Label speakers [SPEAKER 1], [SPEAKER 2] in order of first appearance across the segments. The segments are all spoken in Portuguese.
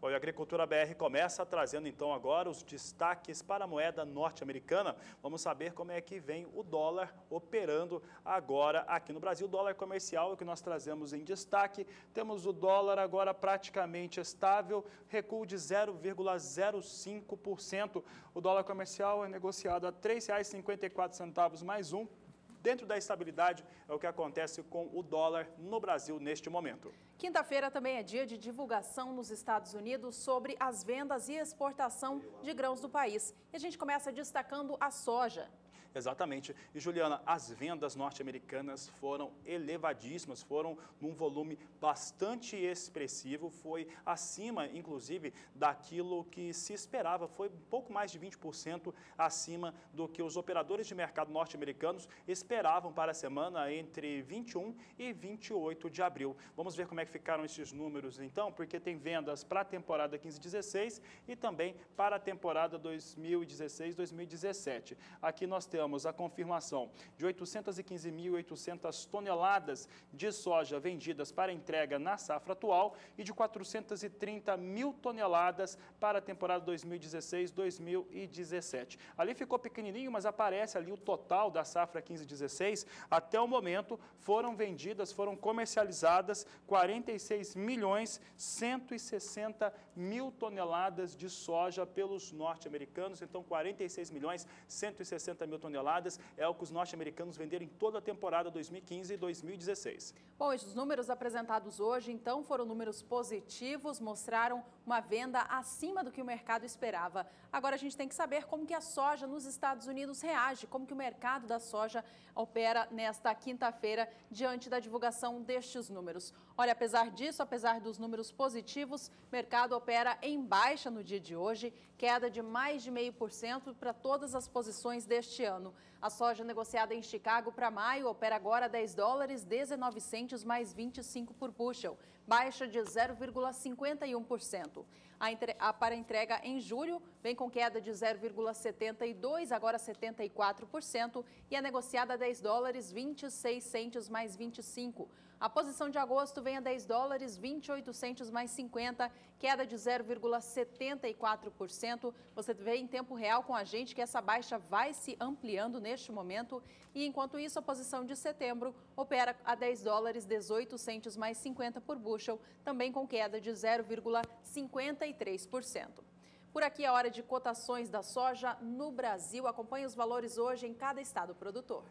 [SPEAKER 1] Olha, a Agricultura BR começa trazendo então agora os destaques para a moeda norte-americana. Vamos saber como é que vem o dólar operando agora aqui no Brasil. O dólar comercial é o que nós trazemos em destaque. Temos o dólar agora praticamente estável, recuo de 0,05%. O dólar comercial é negociado a R$ 3,54 mais um. Dentro da estabilidade é o que acontece com o dólar no Brasil neste momento.
[SPEAKER 2] Quinta-feira também é dia de divulgação nos Estados Unidos sobre as vendas e exportação de grãos do país. E a gente começa destacando a soja.
[SPEAKER 1] Exatamente. E, Juliana, as vendas norte-americanas foram elevadíssimas, foram num volume bastante expressivo, foi acima, inclusive, daquilo que se esperava, foi um pouco mais de 20% acima do que os operadores de mercado norte-americanos esperavam para a semana entre 21 e 28 de abril. Vamos ver como é que ficaram esses números, então, porque tem vendas para a temporada 15-16 e também para a temporada 2016-2017. Aqui nós temos a confirmação de 815.800 toneladas de soja vendidas para entrega na safra atual e de 430 mil toneladas para a temporada 2016-2017. Ali ficou pequenininho, mas aparece ali o total da safra 15-16. Até o momento foram vendidas, foram comercializadas 46.160.000 toneladas de soja pelos norte-americanos. Então, 46.160.000 toneladas é o que os norte-americanos venderam em toda a temporada 2015 e 2016.
[SPEAKER 2] Bom, esses números apresentados hoje, então, foram números positivos, mostraram uma venda acima do que o mercado esperava. Agora a gente tem que saber como que a soja nos Estados Unidos reage, como que o mercado da soja opera nesta quinta-feira diante da divulgação destes números. Olha, apesar disso, apesar dos números positivos, o mercado opera em baixa no dia de hoje, queda de mais de 0,5% para todas as posições deste ano. A soja negociada em Chicago para maio opera agora $10,19 mais 25 por bushel, baixa de 0,51%. Para entrega em julho, vem com queda de 0,72, agora 74%, e é negociada a $10,26 mais 25. A posição de agosto vem a $10,28 mais 50, queda de 0,74%. Você vê em tempo real com a gente que essa baixa vai se ampliando neste momento. E enquanto isso, a posição de setembro opera a $10,18 mais 50 por bushel, também com queda de 0,53%. Por aqui a hora de cotações da soja no Brasil. Acompanhe os valores hoje em cada estado produtor.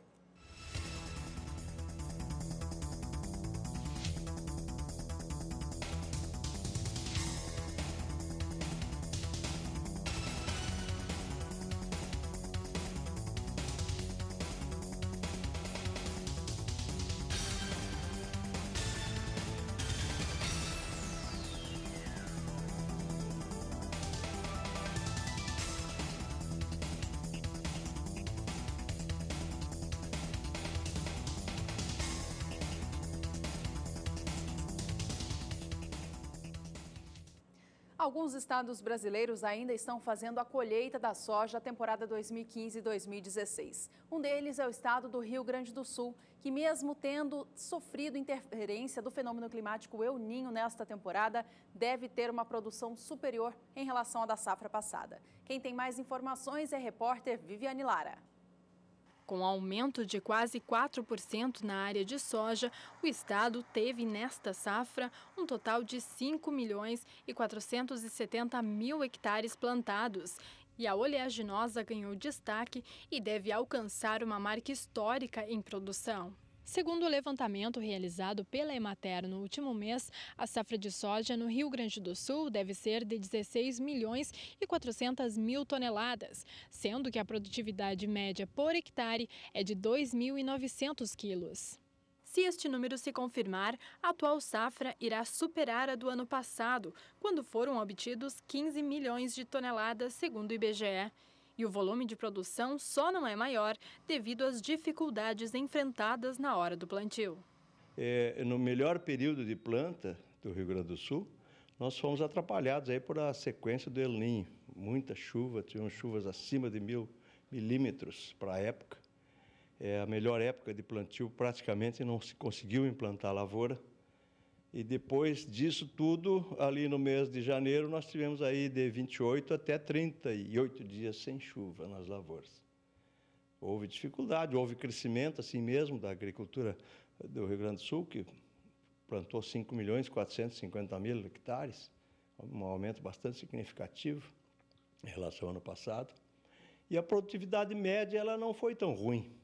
[SPEAKER 2] Alguns estados brasileiros ainda estão fazendo a colheita da soja temporada 2015 e 2016. Um deles é o estado do Rio Grande do Sul, que mesmo tendo sofrido interferência do fenômeno climático El Niño nesta temporada, deve ter uma produção superior em relação à da safra passada. Quem tem mais informações é a repórter Viviane Lara.
[SPEAKER 3] Com aumento de quase 4% na área de soja, o estado teve nesta safra um total de 5.470.000 hectares plantados. E a oleaginosa ganhou destaque e deve alcançar uma marca histórica em produção. Segundo o levantamento realizado pela Emater no último mês, a safra de soja no Rio Grande do Sul deve ser de 16.400.000 toneladas, sendo que a produtividade média por hectare é de 2.900 quilos. Se este número se confirmar, a atual safra irá superar a do ano passado, quando foram obtidos 15 milhões de toneladas, segundo o IBGE. E o volume de produção só não é maior devido às dificuldades enfrentadas na hora do plantio.
[SPEAKER 4] No melhor período de planta do Rio Grande do Sul, nós fomos atrapalhados aí por a sequência do El Niño. Muita chuva, tivemos chuvas acima de 1.000 milímetros para a época. A melhor época de plantio praticamente não se conseguiu implantar a lavoura. E depois disso tudo, ali no mês de janeiro, nós tivemos aí de 28 até 38 dias sem chuva nas lavouras. Houve dificuldade, houve crescimento assim mesmo da agricultura do Rio Grande do Sul, que plantou 5.450.000 hectares, um aumento bastante significativo em relação ao ano passado. E a produtividade média ela não foi tão ruim,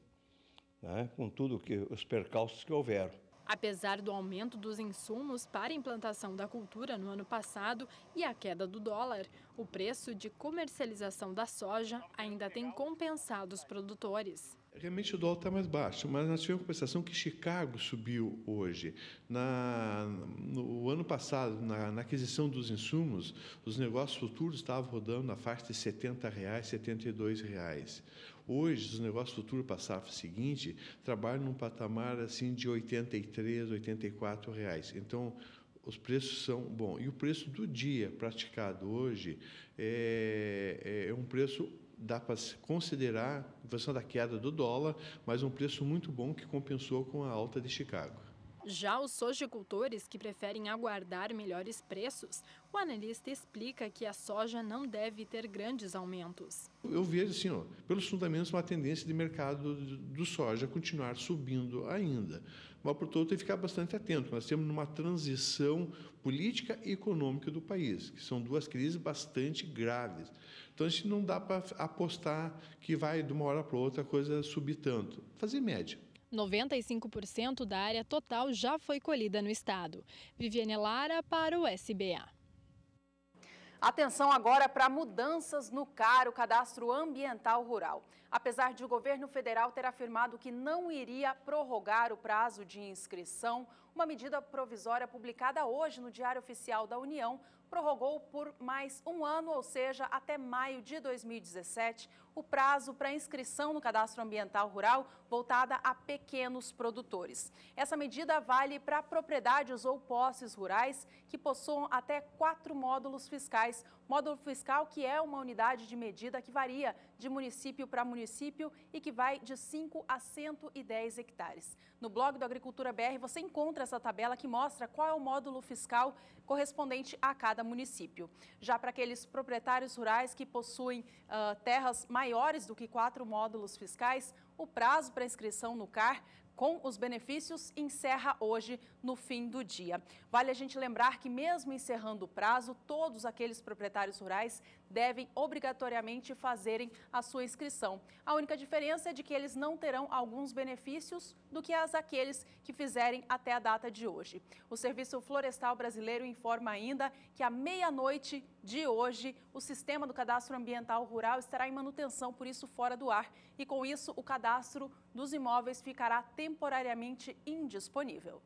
[SPEAKER 4] né, com tudo que os percalços que houveram.
[SPEAKER 3] Apesar do aumento dos insumos para a implantação da cultura no ano passado e a queda do dólar, o preço de comercialização da soja ainda tem compensado os produtores.
[SPEAKER 5] Realmente o dólar está mais baixo, mas nós tivemos compensação que Chicago subiu hoje. No ano passado, na aquisição dos insumos, os negócios futuros estavam rodando na faixa de R$ 70, R$ 72. Hoje, os negócios futuros para a safra seguinte trabalham num patamar assim de R$ 83, R$ 84. Então, os preços são bons. E o preço do dia praticado hoje é um preço, dá para considerar, em função da queda do dólar, mas um preço muito bom que compensou com a alta de Chicago.
[SPEAKER 3] Já os sojicultores que preferem aguardar melhores preços, o analista explica que a soja não deve ter grandes aumentos.
[SPEAKER 5] Eu vejo, assim, pelos fundamentos, uma tendência de mercado do soja continuar subindo ainda. Mas, portanto, tem que ficar bastante atento. Nós temos uma transição política e econômica do país, que são duas crises bastante graves. Então, a gente não dá para apostar que vai, de uma hora para outra, a coisa subir tanto. Fazer média.
[SPEAKER 3] 95% da área total já foi colhida no estado. Viviane Lara para o SBA.
[SPEAKER 2] Atenção agora para mudanças no CAR, o Cadastro Ambiental Rural. Apesar de o governo federal ter afirmado que não iria prorrogar o prazo de inscrição, uma medida provisória publicada hoje no Diário Oficial da União prorrogou por mais um ano, ou seja, até maio de 2017, o prazo para inscrição no Cadastro Ambiental Rural voltada a pequenos produtores. Essa medida vale para propriedades ou posses rurais que possuam até 4 módulos fiscais. Módulo fiscal que é uma unidade de medida que varia de município para município e que vai de 5 a 110 hectares. No blog do Agricultura BR você encontra essa tabela que mostra qual é o módulo fiscal correspondente a cada município. Já para aqueles proprietários rurais que possuem terras maiores do que 4 módulos fiscais, o prazo para inscrição no CAR com os benefícios encerra hoje no fim do dia. Vale a gente lembrar que mesmo encerrando o prazo, todos aqueles proprietários rurais devem obrigatoriamente fazerem a sua inscrição. A única diferença é de que eles não terão alguns benefícios do que aqueles que fizerem até a data de hoje. O Serviço Florestal Brasileiro informa ainda que à meia-noite de hoje, o sistema do Cadastro Ambiental Rural estará em manutenção, por isso fora do ar. E com isso, o cadastro dos imóveis ficará temporariamente indisponível.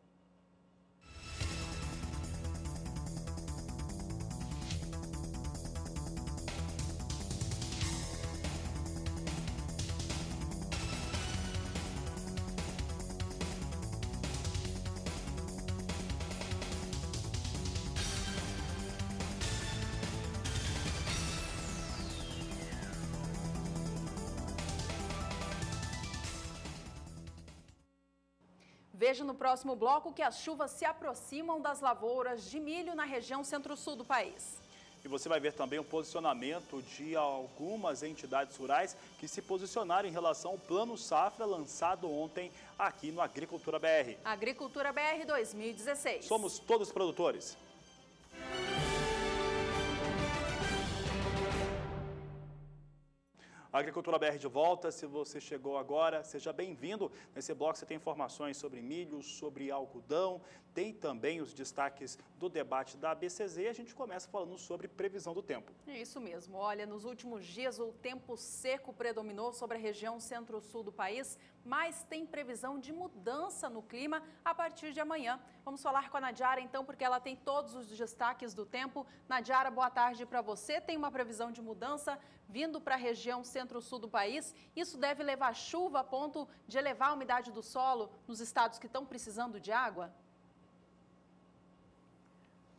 [SPEAKER 2] Veja no próximo bloco que as chuvas se aproximam das lavouras de milho na região centro-sul do país.
[SPEAKER 1] E você vai ver também o posicionamento de algumas entidades rurais que se posicionaram em relação ao Plano Safra lançado ontem aqui no Agricultura BR.
[SPEAKER 2] Agricultura BR 2016.
[SPEAKER 1] Somos todos produtores. Agricultura BR de volta, se você chegou agora, seja bem-vindo. Nesse bloco você tem informações sobre milho, sobre algodão, tem também os destaques do debate da ABCZ e a gente começa falando sobre previsão do tempo.
[SPEAKER 2] É isso mesmo, olha, nos últimos dias o tempo seco predominou sobre a região centro-sul do país, mas tem previsão de mudança no clima a partir de amanhã. Vamos falar com a Nadiara então, porque ela tem todos os destaques do tempo. Nadiara, boa tarde para você. Tem uma previsão de mudança vindo para a região centro-sul do país. Isso deve levar chuva a ponto de elevar a umidade do solo nos estados que estão precisando de água?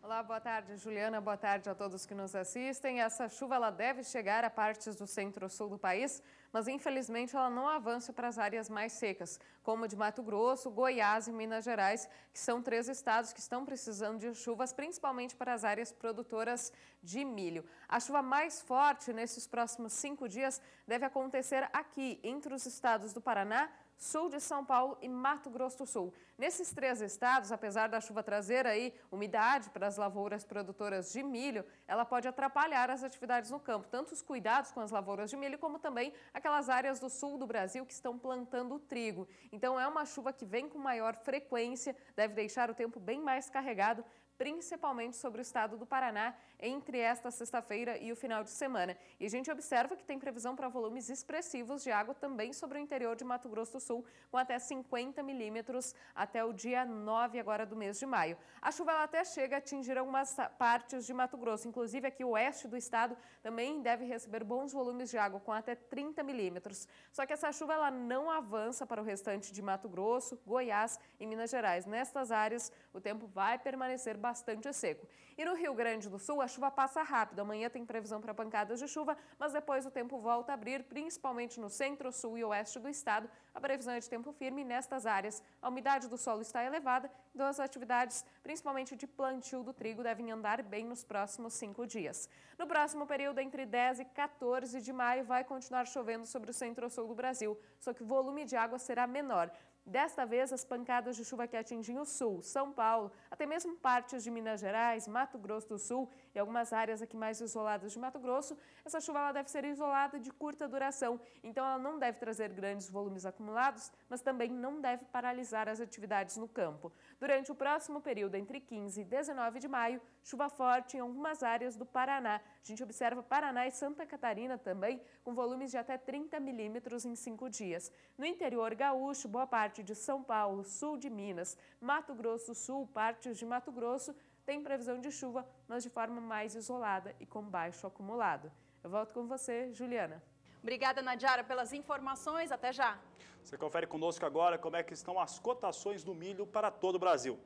[SPEAKER 6] Olá, boa tarde, Juliana. Boa tarde a todos que nos assistem. Essa chuva ela deve chegar a partes do centro-sul do país, mas infelizmente ela não avança para as áreas mais secas, como de Mato Grosso, Goiás e Minas Gerais, que são 3 estados que estão precisando de chuvas, principalmente para as áreas produtoras de milho. A chuva mais forte nesses próximos 5 dias deve acontecer aqui, entre os estados do Paraná, sul de São Paulo e Mato Grosso do Sul. Nesses 3 estados, apesar da chuva trazer aí umidade para as lavouras produtoras de milho, ela pode atrapalhar as atividades no campo, tanto os cuidados com as lavouras de milho, como também aquelas áreas do sul do Brasil que estão plantando trigo. Então é uma chuva que vem com maior frequência, deve deixar o tempo bem mais carregado, principalmente sobre o estado do Paraná, entre esta sexta-feira e o final de semana. E a gente observa que tem previsão para volumes expressivos de água também sobre o interior de Mato Grosso do Sul, com até 50 milímetros até o dia 9 agora do mês de maio. A chuva ela até chega a atingir algumas partes de Mato Grosso, inclusive aqui o oeste do estado também deve receber bons volumes de água, com até 30 milímetros. Só que essa chuva ela não avança para o restante de Mato Grosso, Goiás e Minas Gerais. Nestas áreas, o tempo vai permanecer bastante seco. E no Rio Grande do Sul, a chuva passa rápido. Amanhã tem previsão para pancadas de chuva, mas depois o tempo volta a abrir, principalmente no centro, sul e oeste do estado. A previsão é de tempo firme nestas áreas. A umidade do solo está elevada, então as atividades, principalmente de plantio do trigo, devem andar bem nos próximos 5 dias. No próximo período, entre 10 e 14 de maio, vai continuar chovendo sobre o centro-sul do Brasil, só que o volume de água será menor. Desta vez, as pancadas de chuva que atingem o sul, São Paulo, até mesmo partes de Minas Gerais, Mato Grosso do Sul e algumas áreas aqui mais isoladas de Mato Grosso, essa chuva ela deve ser isolada de curta duração, então ela não deve trazer grandes volumes acumulados, mas também não deve paralisar as atividades no campo. Durante o próximo período, entre 15 e 19 de maio, chuva forte em algumas áreas do Paraná. A gente observa Paraná e Santa Catarina também, com volumes de até 30 milímetros em 5 dias. No interior gaúcho, boa parte de São Paulo, sul de Minas, Mato Grosso do Sul, partes de Mato Grosso, tem previsão de chuva, mas de forma mais isolada e com baixo acumulado. Eu volto com você, Juliana.
[SPEAKER 2] Obrigada, Nadiara, pelas informações. Até já.
[SPEAKER 1] Você confere conosco agora como é que estão as cotações do milho para todo o Brasil.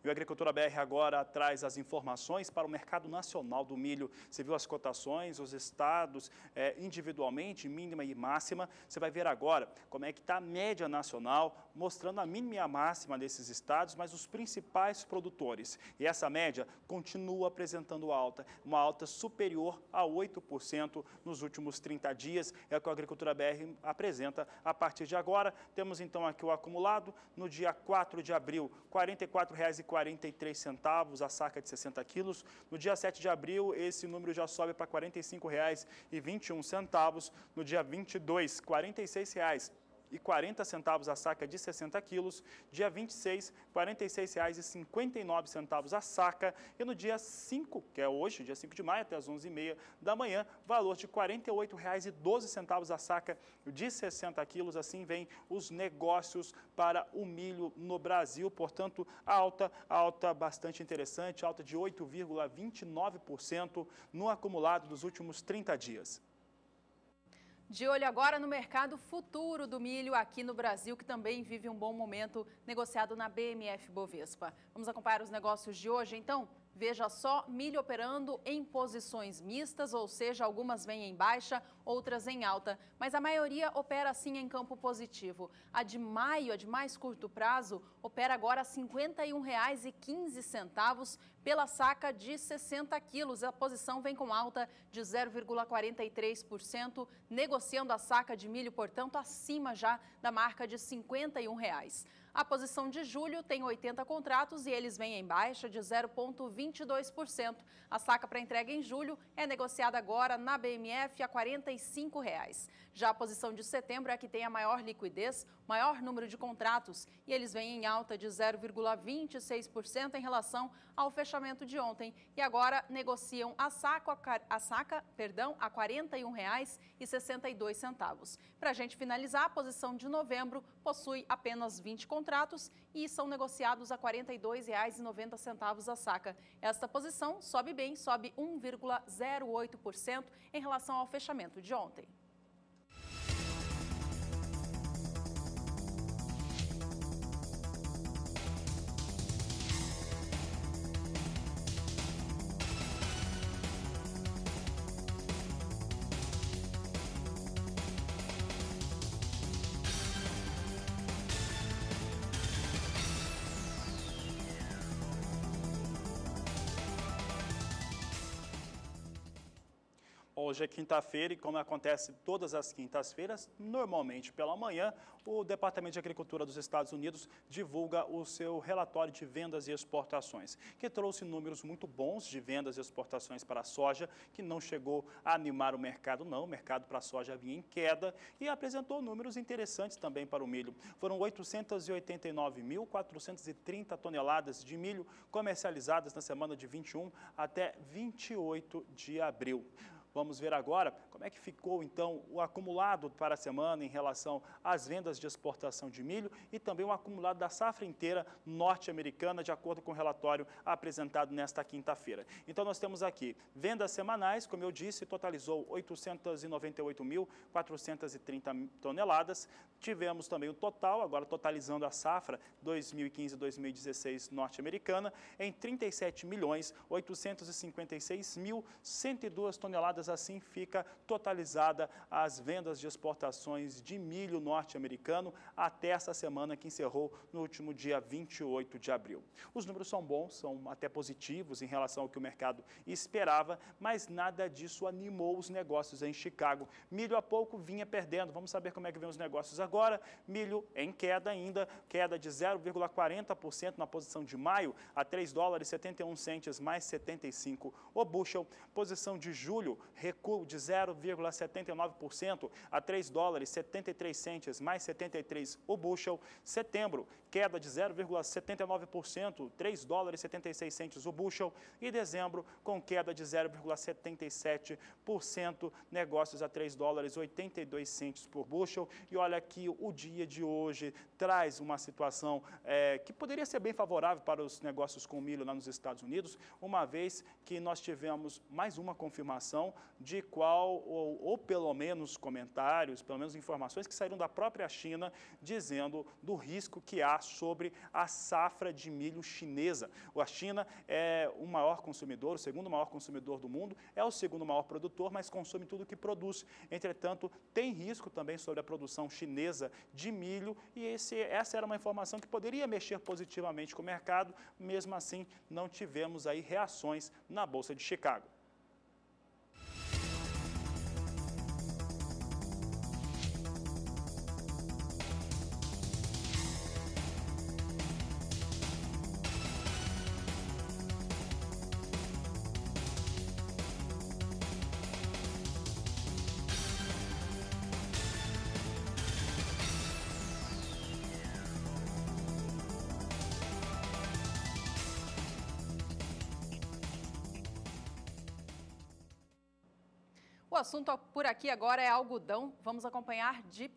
[SPEAKER 1] E o Agricultura BR agora traz as informações para o mercado nacional do milho. Você viu as cotações, os estados individualmente, mínima e máxima. Você vai ver agora como é que está a média nacional, mostrando a mínima e a máxima desses estados, mas os principais produtores. E essa média continua apresentando alta, uma alta superior a 8% nos últimos 30 dias. É o que a Agricultura BR apresenta a partir de agora. Temos então aqui o acumulado no dia 4 de abril, R$ 44,43 a saca de 60 quilos. No dia 7 de abril, esse número já sobe para R$ 45,21. No dia 22, R$ 46,40 a saca de 60 quilos. Dia 26, R$ 46,59 a saca. E no dia 5, que é hoje, dia 5 de maio, até as 11h30 da manhã, valor de R$ 48,12 a saca de 60 quilos. Assim vem os negócios para o milho no Brasil. Portanto, alta bastante interessante, alta de 8,29% no acumulado dos últimos 30 dias.
[SPEAKER 2] De olho agora no mercado futuro do milho aqui no Brasil, que também vive um bom momento negociado na BMF Bovespa. Vamos acompanhar os negócios de hoje, então? Veja só, milho operando em posições mistas, ou seja, algumas vêm em baixa, outras em alta, mas a maioria opera sim em campo positivo. A de maio, a de mais curto prazo, opera agora R$ 51,15 pela saca de 60 quilos. A posição vem com alta de 0,43%, negociando a saca de milho, portanto, acima já da marca de R$ 51. A posição de julho tem 80 contratos e eles vêm em baixa de 0,22%. A saca para entrega em julho é negociada agora na BMF a R$ 45. Já a posição de setembro é a que tem a maior liquidez, maior número de contratos, e eles vêm em alta de 0,26% em relação ao fechamento de ontem. E agora negociam a saca a R$ 41,62. Para a gente finalizar, a posição de novembro possui apenas 20 contratos e são negociados a R$ 42,90 a saca. Esta posição sobe bem, sobe 1,08% em relação ao fechamento de ontem.
[SPEAKER 1] Hoje é quinta-feira e, como acontece todas as quintas-feiras, normalmente pela manhã, o Departamento de Agricultura dos Estados Unidos divulga o seu relatório de vendas e exportações, que trouxe números muito bons de vendas e exportações para a soja, que não chegou a animar o mercado, não. O mercado para a soja vinha em queda e apresentou números interessantes também para o milho. Foram 889.430 toneladas de milho comercializadas na semana de 21 até 28 de abril. Vamos ver agora como é que ficou, então, o acumulado para a semana em relação às vendas de exportação de milho e também o acumulado da safra inteira norte-americana, de acordo com o relatório apresentado nesta quinta-feira. Então, nós temos aqui vendas semanais, como eu disse, totalizou 898.430 toneladas. Tivemos também o total, agora totalizando a safra 2015-2016 norte-americana, em 37.856.102 toneladas. Assim fica totalizada as vendas de exportações de milho norte-americano até essa semana que encerrou no último dia 28 de abril. Os números são bons, são até positivos em relação ao que o mercado esperava, mas nada disso animou os negócios em Chicago. Milho há pouco vinha perdendo, vamos saber como é que vem os negócios agora. Milho em queda ainda, queda de 0,40% na posição de maio, a $3,71 mais 75 o bushel. Posição de julho, recuo de 0,79% a $3,73 mais 73 o bushel. Setembro, queda de 0,79%, $3,76 o bushel. E dezembro, com queda de 0,77%, negócios a $3,82 por bushel. E olha que o dia de hoje traz uma situação que poderia ser bem favorável para os negócios com milho lá nos Estados Unidos, uma vez que nós tivemos mais uma confirmação de qual, ou pelo menos comentários, pelo menos informações que saíram da própria China, dizendo do risco que há sobre a safra de milho chinesa. A China é o maior consumidor, o segundo maior consumidor do mundo, é o segundo maior produtor, mas consome tudo que produz. Entretanto, tem risco também sobre a produção chinesa de milho e essa era uma informação que poderia mexer positivamente com o mercado. Mesmo assim, não tivemos aí reações na Bolsa de Chicago.
[SPEAKER 2] O assunto por aqui agora é algodão. Vamos acompanhar de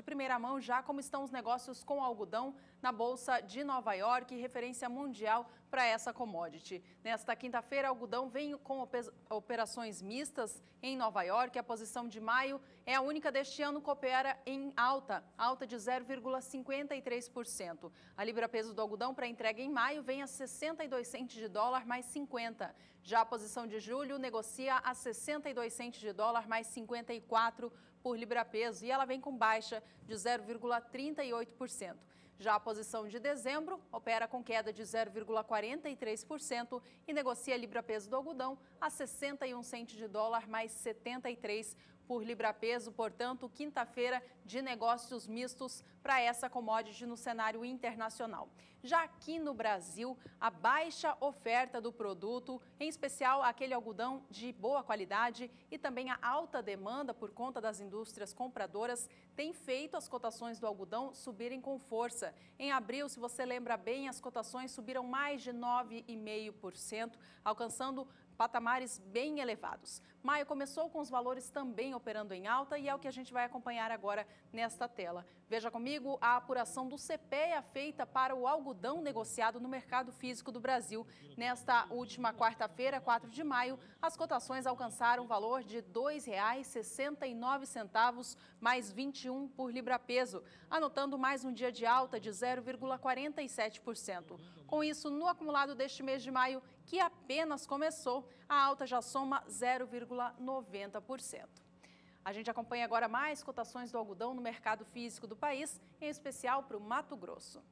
[SPEAKER 2] primeira mão já como estão os negócios com algodão na Bolsa de Nova York, referência mundial para essa commodity. Nesta quinta-feira, algodão vem com operações mistas em Nova York. A posição de maio é a única deste ano que opera em alta de 0,53%. A libra-peso do algodão para entrega em maio vem a 62 centes de dólar mais 50. Já a posição de julho negocia a 62 centes de dólar mais 54 por libra-peso e ela vem com baixa de 0,38%. Já a posição de dezembro opera com queda de 0,43% e negocia a libra-peso do algodão a 61 centes de dólar mais 73 por libra-peso, portanto, quinta-feira de negócios mistos para essa commodity no cenário internacional. Já aqui no Brasil, a baixa oferta do produto, em especial aquele algodão de boa qualidade e também a alta demanda por conta das indústrias compradoras, tem feito as cotações do algodão subirem com força. Em abril, se você lembra bem, as cotações subiram mais de 9,5%, alcançando patamares bem elevados. Maio começou com os valores também operando em alta e é o que a gente vai acompanhar agora nesta tela. Veja comigo a apuração do CPEA feita para o algodão negociado no mercado físico do Brasil. Nesta última quarta-feira, 4 de maio, as cotações alcançaram o valor de R$ 2,69, mais 21 por libra-peso, anotando mais um dia de alta de 0,47%. Com isso, no acumulado deste mês de maio, que apenas começou, a alta já soma 0,90%. A gente acompanha agora mais cotações do algodão no mercado físico do país, em especial para o Mato Grosso.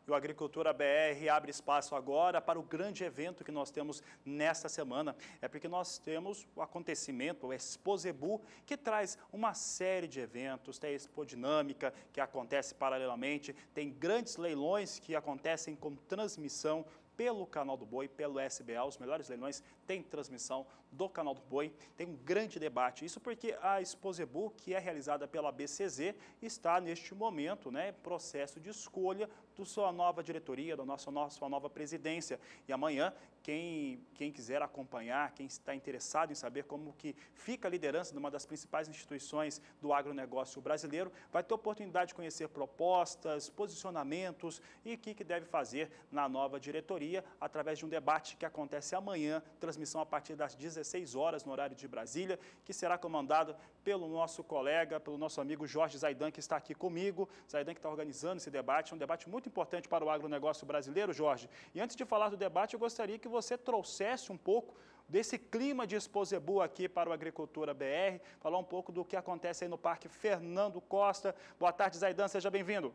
[SPEAKER 1] E o Agricultura BR abre espaço agora para o grande evento que nós temos nesta semana. É porque nós temos o acontecimento, o Exposebu, que traz uma série de eventos, tem a Expodinâmica, que acontece paralelamente, tem grandes leilões que acontecem com transmissão pelo Canal do Boi, pelo SBA, os melhores leilões têm transmissão do Canal do Boi, tem um grande debate. Isso porque a Exposebu, que é realizada pela BCZ, está neste momento, processo de escolha da sua nova diretoria, da sua nova presidência. E amanhã, quem quiser acompanhar, quem está interessado em saber como que fica a liderança de uma das principais instituições do agronegócio brasileiro, vai ter a oportunidade de conhecer propostas, posicionamentos e o que deve fazer na nova diretoria, através de um debate que acontece amanhã, transmissão a partir das 16 horas no horário de Brasília, que será comandado pelo nosso colega, pelo nosso amigo Jorge Zaidan, que está aqui comigo. Zaidan que está organizando esse debate, um debate muito importante para o agronegócio brasileiro, Jorge. E antes de falar do debate, eu gostaria que você trouxesse um pouco desse clima de Exposebu aqui para o Agricultura BR, falar um pouco do que acontece aí no Parque Fernando Costa. Boa tarde, Zaidan, seja bem-vindo.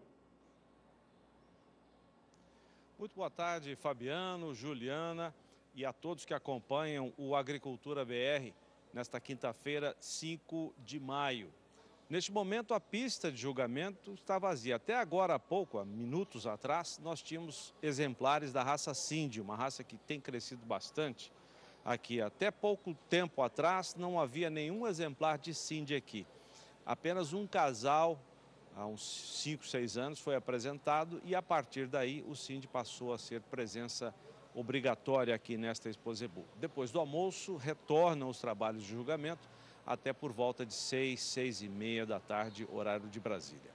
[SPEAKER 7] Muito boa tarde, Fabiano, Juliana e a todos que acompanham o Agricultura BR nesta quinta-feira, 5 de maio. Neste momento, a pista de julgamento está vazia. Até agora há pouco, há minutos atrás, nós tínhamos exemplares da raça Cindy, uma raça que tem crescido bastante aqui. Até pouco tempo atrás, não havia nenhum exemplar de Cindy aqui. Apenas um casal, há uns 5, 6 anos, foi apresentado e, a partir daí, o Cindy passou a ser presença obrigatória aqui nesta Exposebu. Depois do almoço, retornam os trabalhos de julgamento até por volta de 6, 6h30 da tarde, horário de Brasília.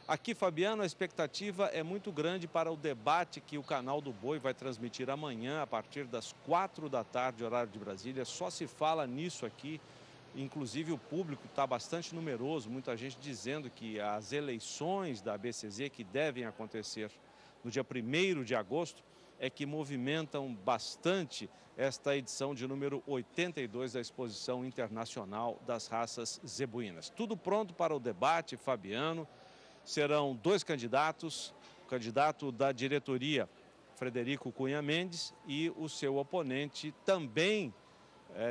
[SPEAKER 7] Aqui, Fabiano, a expectativa é muito grande para o debate que o Canal do Boi vai transmitir amanhã, a partir das 4 da tarde, horário de Brasília. Só se fala nisso aqui, inclusive o público está bastante numeroso, muita gente dizendo que as eleições da BCZ, que devem acontecer no dia 1º de agosto, é que movimentam bastante esta edição de número 82 da Exposição Internacional das Raças Zebuínas. Tudo pronto para o debate, Fabiano. Serão 2 candidatos, o candidato da diretoria, Frederico Cunha Mendes, e o seu oponente, também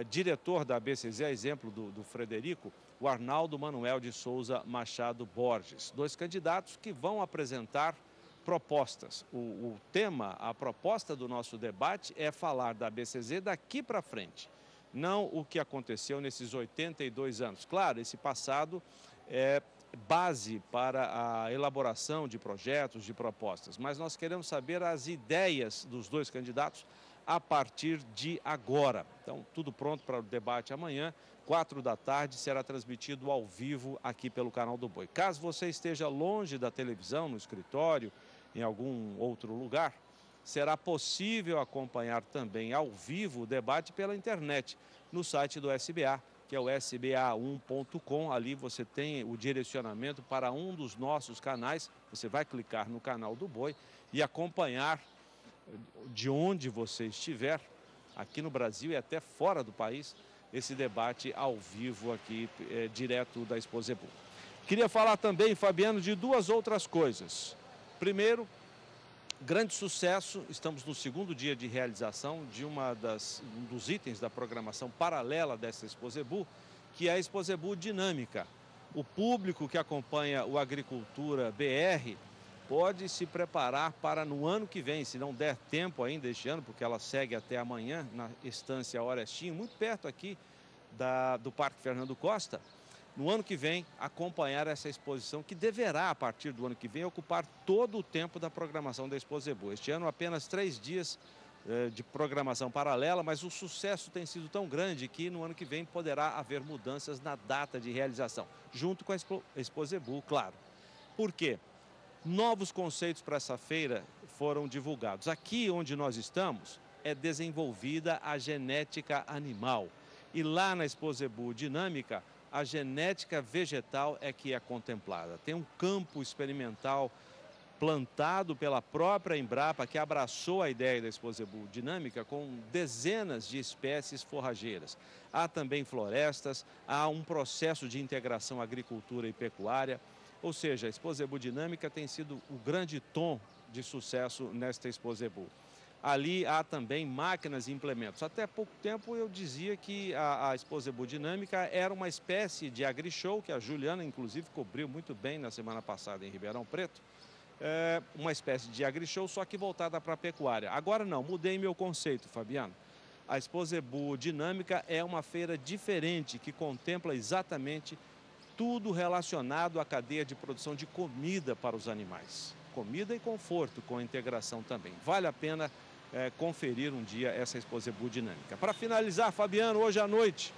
[SPEAKER 7] diretor da BCZ, a exemplo do Frederico, o Arnaldo Manuel de Souza Machado Borges. 2 candidatos que vão apresentar propostas. O tema, a proposta do nosso debate é falar da BCZ daqui para frente, não o que aconteceu nesses 82 anos. Claro, esse passado é base para a elaboração de projetos, de propostas, mas nós queremos saber as ideias dos 2 candidatos a partir de agora. Então, tudo pronto para o debate amanhã, 4 da tarde, será transmitido ao vivo aqui pelo Canal do Boi. Caso você esteja longe da televisão, no escritório, em algum outro lugar, será possível acompanhar também ao vivo o debate pela internet, no site do SBA, que é o sba1.com. Ali você tem o direcionamento para um dos nossos canais. Você vai clicar no canal do Boi e acompanhar de onde você estiver, aqui no Brasil e até fora do país, esse debate ao vivo aqui, direto da Exposebu. Queria falar também, Fabiano, de duas outras coisas. Primeiro, grande sucesso, estamos no segundo dia de realização de um dos itens da programação paralela dessa Exposebu, que é a Exposebu Dinâmica. O público que acompanha o Agricultura BR pode se preparar para no ano que vem, se não der tempo ainda este ano, porque ela segue até amanhã na Estância Orestinho, muito perto aqui do Parque Fernando Costa. No ano que vem, acompanhar essa exposição, que deverá, a partir do ano que vem, ocupar todo o tempo da programação da Exposebu. Este ano, apenas 3 dias de programação paralela, mas o sucesso tem sido tão grande que no ano que vem poderá haver mudanças na data de realização, junto com a Exposebu, claro. Por quê? Novos conceitos para essa feira foram divulgados. Aqui onde nós estamos é desenvolvida a genética animal. E lá na Exposebu Dinâmica, a genética vegetal é que é contemplada. Tem um campo experimental plantado pela própria Embrapa, que abraçou a ideia da Exposebu Dinâmica, com dezenas de espécies forrageiras. Há também florestas, há um processo de integração agricultura e pecuária. Ou seja, a Exposebu Dinâmica tem sido o grande tom de sucesso nesta Exposebu. Ali há também máquinas e implementos. Até pouco tempo eu dizia que a Exposebu Dinâmica era uma espécie de agrishow, que a Juliana, inclusive, cobriu muito bem na semana passada em Ribeirão Preto. Uma espécie de agrishow, só que voltada para a pecuária. Agora não, mudei meu conceito, Fabiano. A Exposebu Dinâmica é uma feira diferente, que contempla exatamente tudo relacionado à cadeia de produção de comida para os animais. Comida e conforto, com integração também. Vale a pena conferir um dia essa Exposebu Dinâmica. Para finalizar, Fabiano, hoje à noite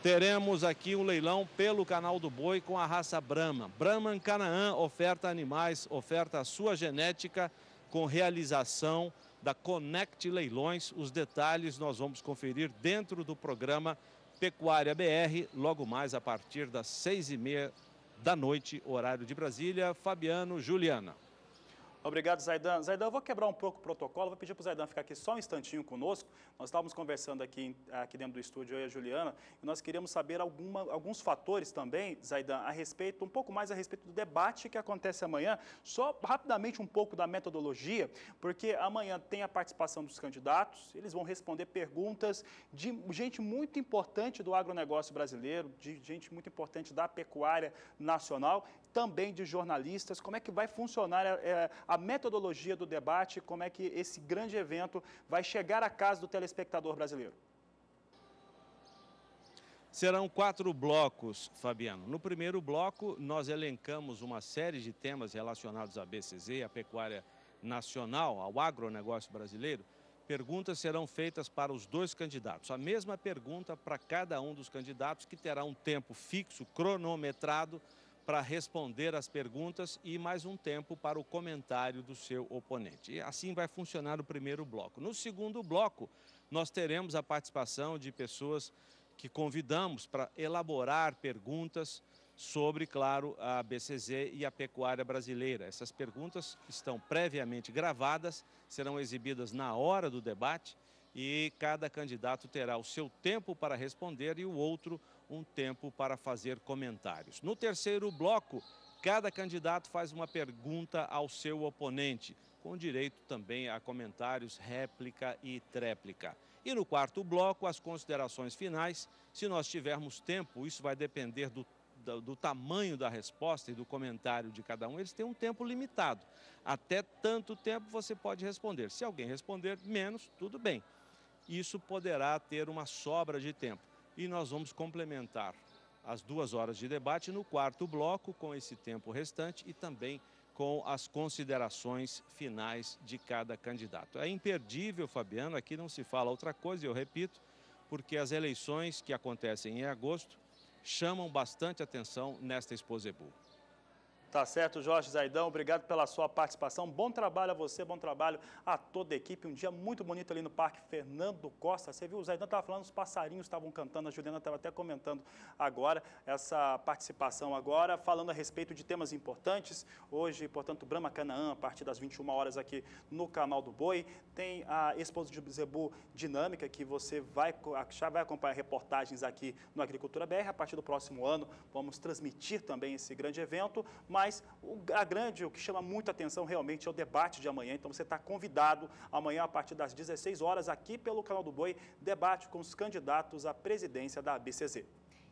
[SPEAKER 7] teremos aqui um leilão pelo Canal do Boi com a raça Brahma. Brahman Canaã oferta animais, oferta a sua genética com realização da Connect Leilões. Os detalhes nós vamos conferir dentro do programa Pecuária BR, logo mais a partir das 6h30 da noite, horário de Brasília. Fabiano, Juliana.
[SPEAKER 1] Obrigado, Zaidan. Zaidan, eu vou quebrar um pouco o protocolo, vou pedir para o Zaidan ficar aqui só um instantinho conosco. Nós estávamos conversando aqui dentro do estúdio, eu e a Juliana, e nós queríamos saber alguns fatores também, Zaidan, um pouco mais a respeito do debate que acontece amanhã. Só rapidamente um pouco da metodologia, porque amanhã tem a participação dos candidatos, eles vão responder perguntas de gente muito importante do agronegócio brasileiro, de gente muito importante da pecuária nacional, também de jornalistas. Como é que vai funcionar a metodologia do debate, como é que esse grande evento vai chegar à casa do telespectador brasileiro?
[SPEAKER 7] Serão 4 blocos, Fabiano. No primeiro bloco, nós elencamos uma série de temas relacionados à BCZ, à pecuária nacional, ao agronegócio brasileiro. Perguntas serão feitas para os 2 candidatos. A mesma pergunta para cada um dos candidatos, que terá um tempo fixo, cronometrado, para responder as perguntas e mais um tempo para o comentário do seu oponente. E assim vai funcionar o primeiro bloco. No segundo bloco, nós teremos a participação de pessoas que convidamos para elaborar perguntas sobre, claro, a BCZ e a pecuária brasileira. Essas perguntas estão previamente gravadas, serão exibidas na hora do debate e cada candidato terá o seu tempo para responder e o outro um tempo para fazer comentários. No terceiro bloco, cada candidato faz uma pergunta ao seu oponente, com direito também a comentários, réplica e tréplica. E no quarto bloco, as considerações finais. Se nós tivermos tempo, isso vai depender do tamanho da resposta e do comentário de cada um. Eles têm um tempo limitado. Até tanto tempo você pode responder. Se alguém responder menos, tudo bem. Isso poderá ter uma sobra de tempo. E nós vamos complementar as 2 horas de debate no quarto bloco com esse tempo restante e também com as considerações finais de cada candidato. É imperdível, Fabiano, aqui não se fala outra coisa, eu repito, porque as eleições que acontecem em agosto chamam bastante atenção nesta Exposebu.
[SPEAKER 1] Tá certo, Jorge Zaidão, obrigado pela sua participação. Bom trabalho a você, bom trabalho a toda a equipe. Um dia muito bonito ali no Parque Fernando Costa. Você viu, o Zaidão estava falando, os passarinhos estavam cantando, a Juliana estava até comentando agora essa participação agora, falando a respeito de temas importantes. Hoje, portanto, Brahma Canaã, a partir das 21 horas aqui no Canal do Boi. Tem a Expo de Zebu Dinâmica, que você já vai acompanhar reportagens aqui no Agricultura BR. A partir do próximo ano, vamos transmitir também esse grande evento, mas o que chama muita atenção realmente é o debate de amanhã. Então você está convidado amanhã a partir das 16 horas aqui pelo Canal do Boi, debate com os candidatos à presidência da ABCZ.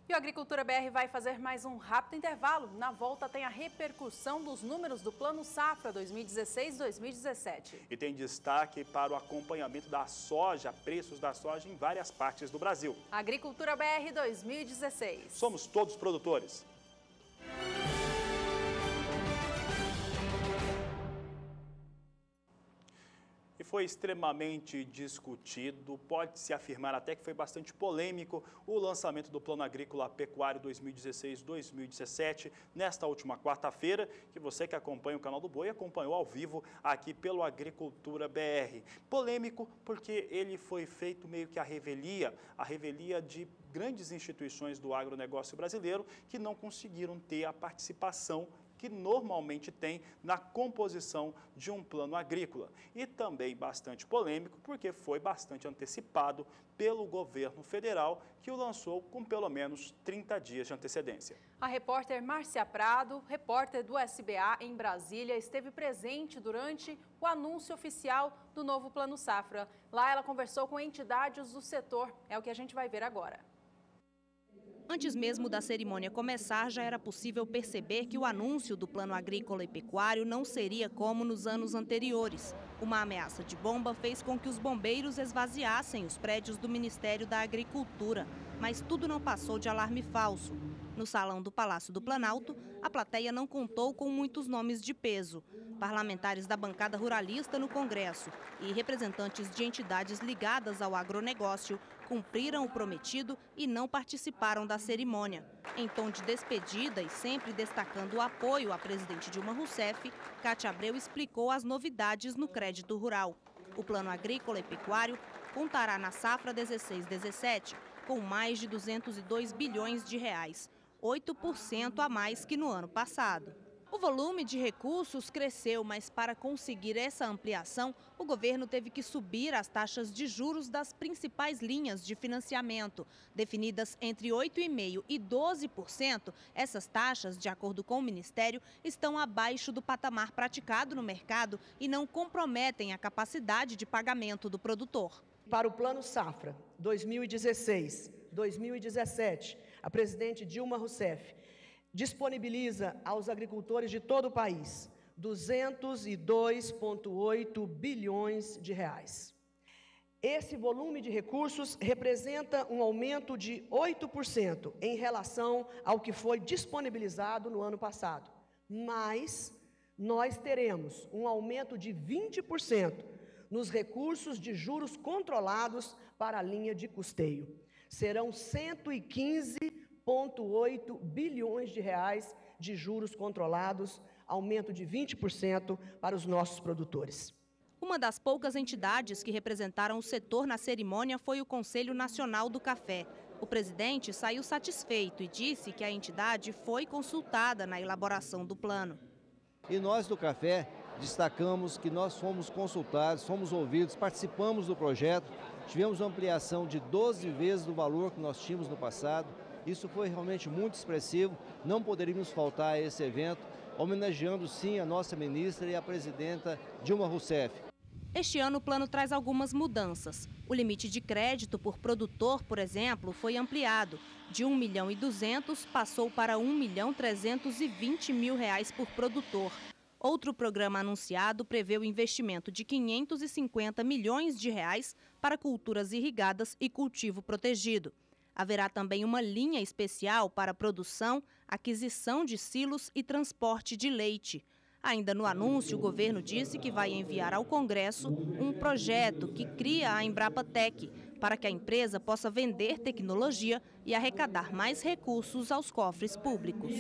[SPEAKER 2] E o Agricultura BR vai fazer mais um rápido intervalo. Na volta tem a repercussão dos números do Plano Safra 2016-2017.
[SPEAKER 1] E tem destaque para o acompanhamento da soja, preços da soja em várias partes do Brasil.
[SPEAKER 2] Agricultura BR 2016.
[SPEAKER 1] Somos todos produtores. E foi extremamente discutido, pode-se afirmar até que foi bastante polêmico o lançamento do Plano Agrícola Pecuário 2016-2017, nesta última quarta-feira, que você que acompanha o Canal do Boi acompanhou ao vivo aqui pelo Agricultura BR. Polêmico porque ele foi feito meio que a revelia de grandes instituições do agronegócio brasileiro que não conseguiram ter a participação que normalmente tem na composição de um plano agrícola. E também bastante polêmico, porque foi bastante antecipado pelo governo federal, que o lançou com pelo menos 30 dias de antecedência.
[SPEAKER 2] A repórter Márcia Prado, repórter do SBA em Brasília, esteve presente durante o anúncio oficial do novo Plano Safra. Lá ela conversou com entidades do setor, é o que a gente vai ver agora.
[SPEAKER 8] Antes mesmo da cerimônia começar, já era possível perceber que o anúncio do Plano Agrícola e Pecuário não seria como nos anos anteriores. Uma ameaça de bomba fez com que os bombeiros esvaziassem os prédios do Ministério da Agricultura, mas tudo não passou de alarme falso. No salão do Palácio do Planalto, a plateia não contou com muitos nomes de peso. Parlamentares da bancada ruralista no Congresso e representantes de entidades ligadas ao agronegócio cumpriram o prometido e não participaram da cerimônia. Em tom de despedida e sempre destacando o apoio à presidente Dilma Rousseff, Cátia Abreu explicou as novidades no crédito rural. O Plano Agrícola e Pecuário contará na safra 16-17 com mais de 202 bilhões de reais, 8% a mais que no ano passado. O volume de recursos cresceu, mas para conseguir essa ampliação, o governo teve que subir as taxas de juros das principais linhas de financiamento. Definidas entre 8,5% e 12%, essas taxas, de acordo com o Ministério, estão abaixo do patamar praticado no mercado e não comprometem a capacidade de pagamento do produtor.
[SPEAKER 9] Para o Plano Safra 2016-2017, a presidente Dilma Rousseff disponibiliza aos agricultores de todo o país 202,8 bilhões de reais. Esse volume de recursos representa um aumento de 8% em relação ao que foi disponibilizado no ano passado. Mas nós teremos um aumento de 20% nos recursos de juros controlados para a linha de custeio. Serão 115,8 bilhões de reais de juros controlados, aumento de 20% para os nossos produtores.
[SPEAKER 8] Uma das poucas entidades que representaram o setor na cerimônia foi o Conselho Nacional do Café. O presidente saiu satisfeito e disse que a entidade foi consultada na elaboração do plano.
[SPEAKER 10] E nós do café destacamos que nós fomos consultados, fomos ouvidos, participamos do projeto, tivemos uma ampliação de 12 vezes do valor que nós tínhamos no passado. Isso foi realmente muito expressivo, não poderíamos faltar a esse evento, homenageando sim a nossa ministra e a presidenta Dilma Rousseff.
[SPEAKER 8] Este ano o plano traz algumas mudanças. O limite de crédito por produtor, por exemplo, foi ampliado. De R$ 1.200.000 passou para R$ 1.320.000 por produtor. Outro programa anunciado prevê o investimento de R$ 550 milhões para culturas irrigadas e cultivo protegido. Haverá também uma linha especial para produção, aquisição de silos e transporte de leite. Ainda no anúncio, o governo disse que vai enviar ao Congresso um projeto que cria a Embrapa-Tec, para que a empresa possa vender tecnologia e arrecadar mais recursos aos cofres públicos.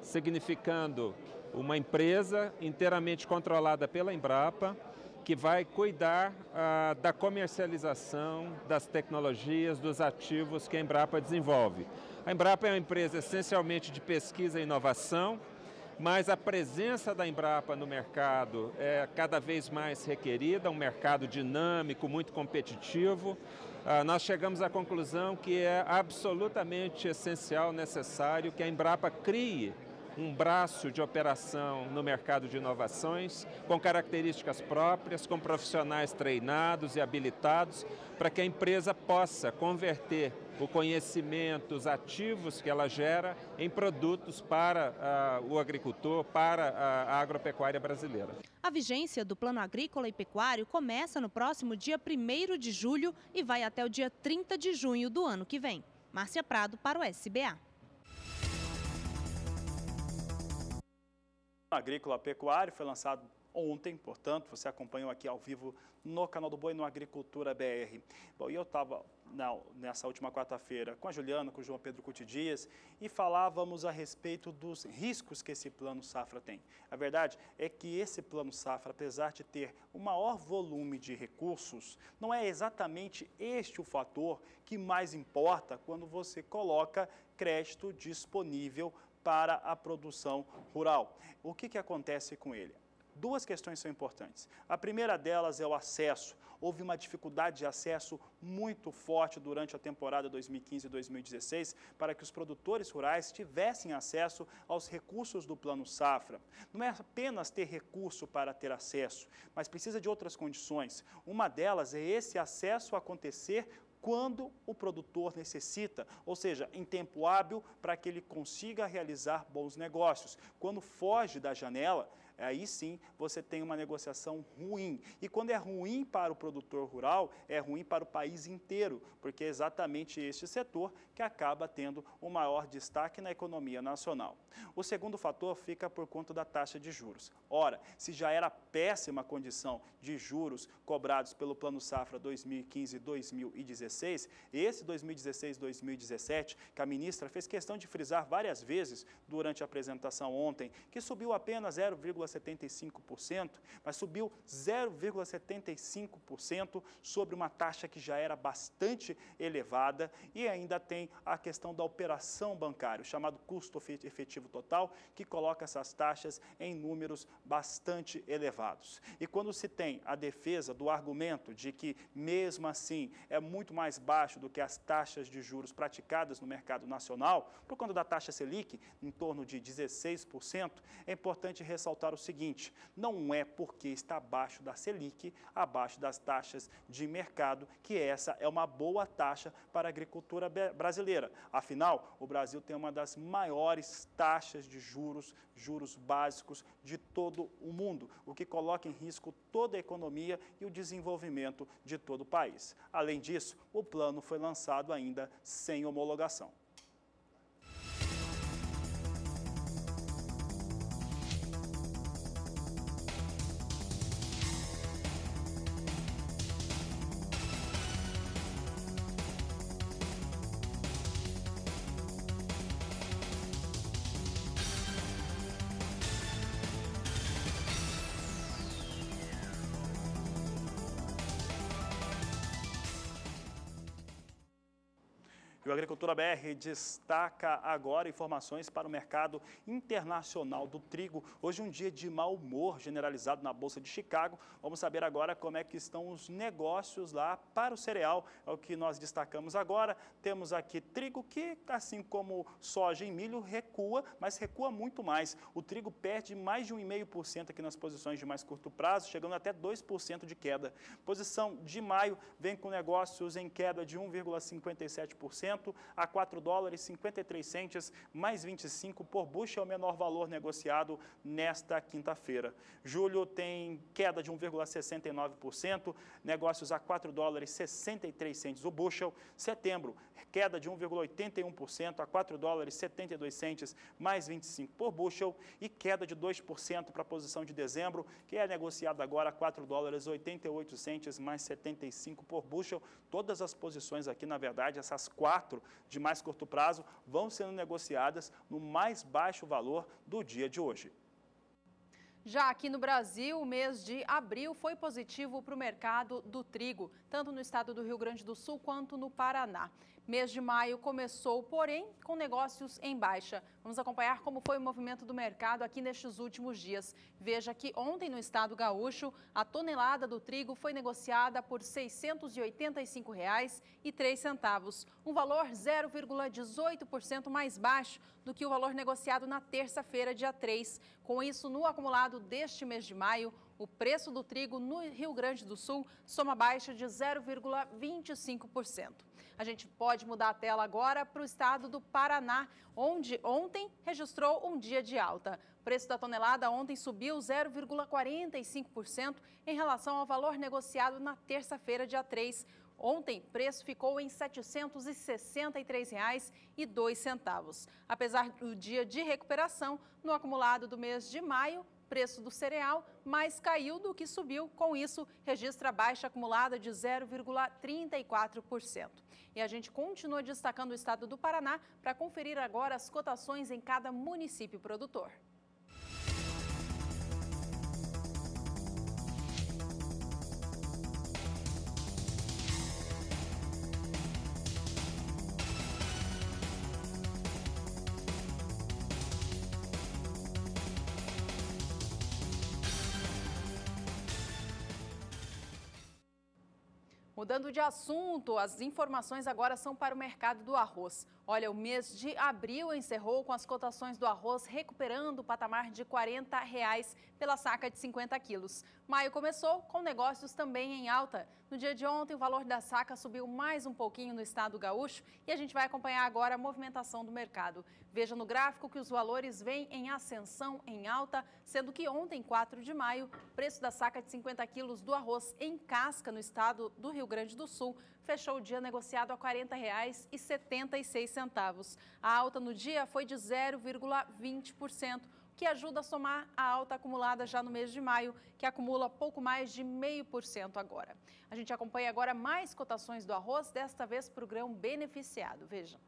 [SPEAKER 11] significando uma empresa inteiramente controlada pela Embrapa, que vai cuidar da comercialização das tecnologias, dos ativos que a Embrapa desenvolve. A Embrapa é uma empresa essencialmente de pesquisa e inovação, mas a presença da Embrapa no mercado é cada vez mais requerida, um mercado dinâmico, muito competitivo. Nós chegamos à conclusão que é absolutamente essencial, necessário que a Embrapa crie um braço de operação no mercado de inovações, com características próprias, com profissionais treinados e habilitados, para que a empresa possa converter o conhecimento, os ativos que ela gera em produtos para o agricultor, para a agropecuária brasileira.
[SPEAKER 8] A vigência do Plano Agrícola e Pecuário começa no próximo dia 1º de julho e vai até o dia 30 de junho do ano que vem. Márcia Prado para o SBA.
[SPEAKER 1] Agrícola Pecuário foi lançado ontem, portanto, você acompanhou aqui ao vivo no canal do Boi, no Agricultura BR. Bom, e eu estava nessa última quarta-feira com a Juliana, com o João Pedro Cuti Dias, e falávamos a respeito dos riscos que esse Plano Safra tem. A verdade é que esse Plano Safra, apesar de ter o maior volume de recursos, não é exatamente este o fator que mais importa quando você coloca crédito disponível para a produção rural. O que acontece com ele? Duas questões são importantes. A primeira delas é o acesso. Houve uma dificuldade de acesso muito forte durante a temporada 2015 e 2016 para que os produtores rurais tivessem acesso aos recursos do Plano Safra. Não é apenas ter recurso para ter acesso, mas precisa de outras condições. Uma delas é esse acesso acontecer quando o produtor necessita, ou seja, em tempo hábil para que ele consiga realizar bons negócios. Quando foge da janela, aí sim você tem uma negociação ruim. E quando é ruim para o produtor rural, é ruim para o país inteiro, porque é exatamente este setor que acaba tendo o maior destaque na economia nacional. O segundo fator fica por conta da taxa de juros. Ora, se já era péssima a condição de juros cobrados pelo Plano Safra 2015 e 2016, esse 2016-2017, que a ministra fez questão de frisar várias vezes durante a apresentação ontem, que subiu apenas 0,75%, mas subiu 0,75% sobre uma taxa que já era bastante elevada, e ainda tem a questão da operação bancária, o chamado custo efetivo total, que coloca essas taxas em números bastante elevados. E quando se tem a defesa do argumento de que, mesmo assim, é muito mais baixo do que as taxas de juros praticadas no mercado nacional, por conta da taxa Selic, em torno de 16%, é importante ressaltar o seguinte: não é porque está abaixo da Selic, abaixo das taxas de mercado, que essa é uma boa taxa para a agricultura brasileira. Afinal, o Brasil tem uma das maiores taxas de juros básicos de todo o mundo, o que coloca em risco toda a economia e o desenvolvimento de todo o país. Além disso, o plano foi lançado ainda sem homologação. E o Agricultura BR destaca agora informações para o mercado internacional do trigo. Hoje um dia de mau humor generalizado na Bolsa de Chicago. Vamos saber agora como é que estão os negócios lá para o cereal. É o que nós destacamos agora. Temos aqui trigo que, assim como soja e milho, recua, mas recua muito mais. O trigo perde mais de 1,5% aqui nas posições de mais curto prazo, chegando até 2% de queda. Posição de maio vem com negócios em queda de 1,57%. A $4,53, mais 25 por bushel, é o menor valor negociado nesta quinta-feira. Julho tem queda de 1,69%, negócios a $4,63 o bushel. Setembro, queda de 1,81% a $4,72, mais 25 por bushel, e queda de 2% para a posição de dezembro, que é negociada agora a $4,88, mais 75 por bushel. Todas as posições aqui, na verdade, essas quatro 4 de mais curto prazo vão sendo negociadas no mais baixo valor do dia de hoje.
[SPEAKER 2] Já aqui no Brasil, o mês de abril foi positivo para o mercado do trigo, tanto no estado do Rio Grande do Sul quanto no Paraná. Mês de maio começou, porém, com negócios em baixa. Vamos acompanhar como foi o movimento do mercado aqui nestes últimos dias. Veja que ontem no estado gaúcho, a tonelada do trigo foi negociada por R$ 685,03, um valor 0,18% mais baixo do que o valor negociado na terça-feira, dia 3. Com isso, no acumulado deste mês de maio, o preço do trigo no Rio Grande do Sul soma baixa de 0,25%. A gente pode mudar a tela agora para o estado do Paraná, onde ontem registrou um dia de alta. O preço da tonelada ontem subiu 0,45% em relação ao valor negociado na terça-feira, dia 3. Ontem, o preço ficou em R$ 763,02. Apesar do dia de recuperação, no acumulado do mês de maio, o preço do cereal mais caiu do que subiu. Com isso, registra baixa acumulada de 0,34%. E a gente continua destacando o estado do Paraná para conferir agora as cotações em cada município produtor. Mudando de assunto, as informações agora são para o mercado do arroz. Olha, o mês de abril encerrou com as cotações do arroz recuperando o patamar de R$ 40 pela saca de 50 quilos. Maio começou com negócios também em alta. No dia de ontem, o valor da saca subiu mais um pouquinho no estado gaúcho e a gente vai acompanhar agora a movimentação do mercado. Veja no gráfico que os valores vêm em ascensão em alta, sendo que ontem, 4 de maio, o preço da saca de 50 quilos do arroz em casca no estado do Rio Grande do Sul fechou o dia negociado a R$ 40,76. A alta no dia foi de 0,20%, o que ajuda a somar a alta acumulada já no mês de maio, que acumula pouco mais de 0,5% agora. A gente acompanha agora mais cotações do arroz, desta vez para o grão beneficiado. Vejam.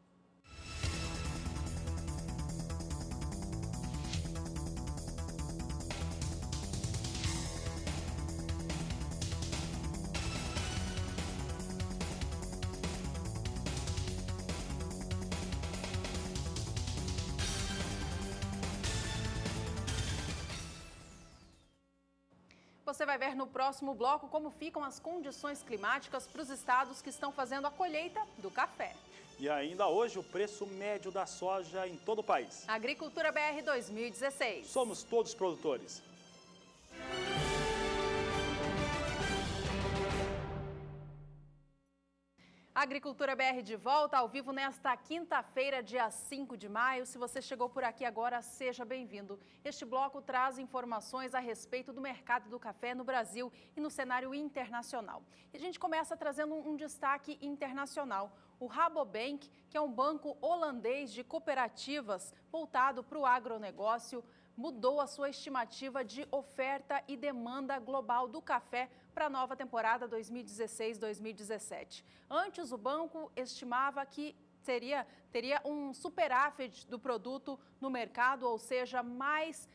[SPEAKER 2] Você vai ver no próximo bloco como ficam as condições climáticas para os estados que estão fazendo a colheita do café.
[SPEAKER 1] E ainda hoje o preço médio da soja em todo o país.
[SPEAKER 2] Agricultura BR 2016.
[SPEAKER 1] Somos todos produtores.
[SPEAKER 2] Agricultura BR de volta ao vivo nesta quinta-feira, dia 5 de maio. Se você chegou por aqui agora, seja bem-vindo. Este bloco traz informações a respeito do mercado do café no Brasil e no cenário internacional. E a gente começa trazendo um destaque internacional. O Rabobank, que é um banco holandês de cooperativas voltado para o agronegócio, mudou a sua estimativa de oferta e demanda global do café para a nova temporada 2016-2017. Antes, o banco estimava que teria um superávit do produto no mercado, ou seja, mais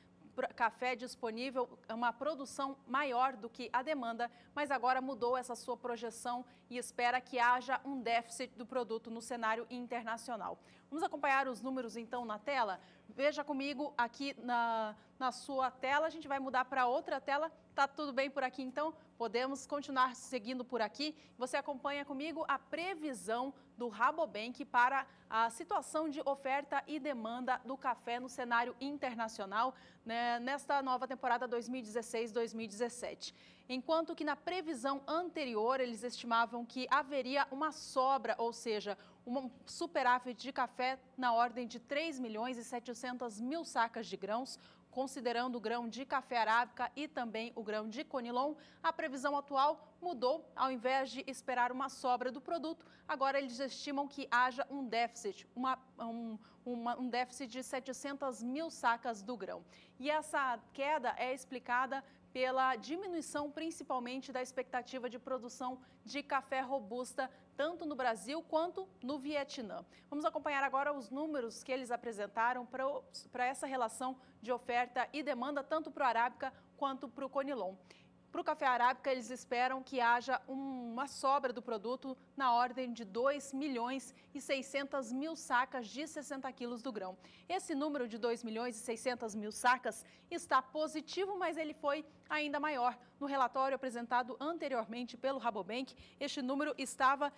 [SPEAKER 2] café disponível, uma produção maior do que a demanda, mas agora mudou essa sua projeção e espera que haja um déficit do produto no cenário internacional. Vamos acompanhar os números então na tela? Veja comigo aqui na sua tela, a gente vai mudar para outra tela. Tá tudo bem por aqui então? Podemos continuar seguindo por aqui. Você acompanha comigo a previsão do Rabobank para a situação de oferta e demanda do café no cenário internacional, né, nesta nova temporada 2016-2017. Enquanto que na previsão anterior eles estimavam que haveria uma sobra, ou seja, um superávit de café na ordem de 3.700.000 sacas de grãos, considerando o grão de café arábica e também o grão de conilon. A previsão atual mudou. Ao invés de esperar uma sobra do produto, agora eles estimam que haja um déficit, um déficit de 700.000 sacas do grão. E essa queda é explicada pela diminuição principalmente da expectativa de produção de café robusta, tanto no Brasil quanto no Vietnã. Vamos acompanhar agora os números que eles apresentaram para essa relação de oferta e demanda, tanto para o Arábica quanto para o Conilon. Para o café arábica, eles esperam que haja uma sobra do produto na ordem de 2.600.000 sacas de 60 quilos do grão. Esse número de 2.600.000 sacas está positivo, mas ele foi ainda maior. No relatório apresentado anteriormente pelo Rabobank, este número estava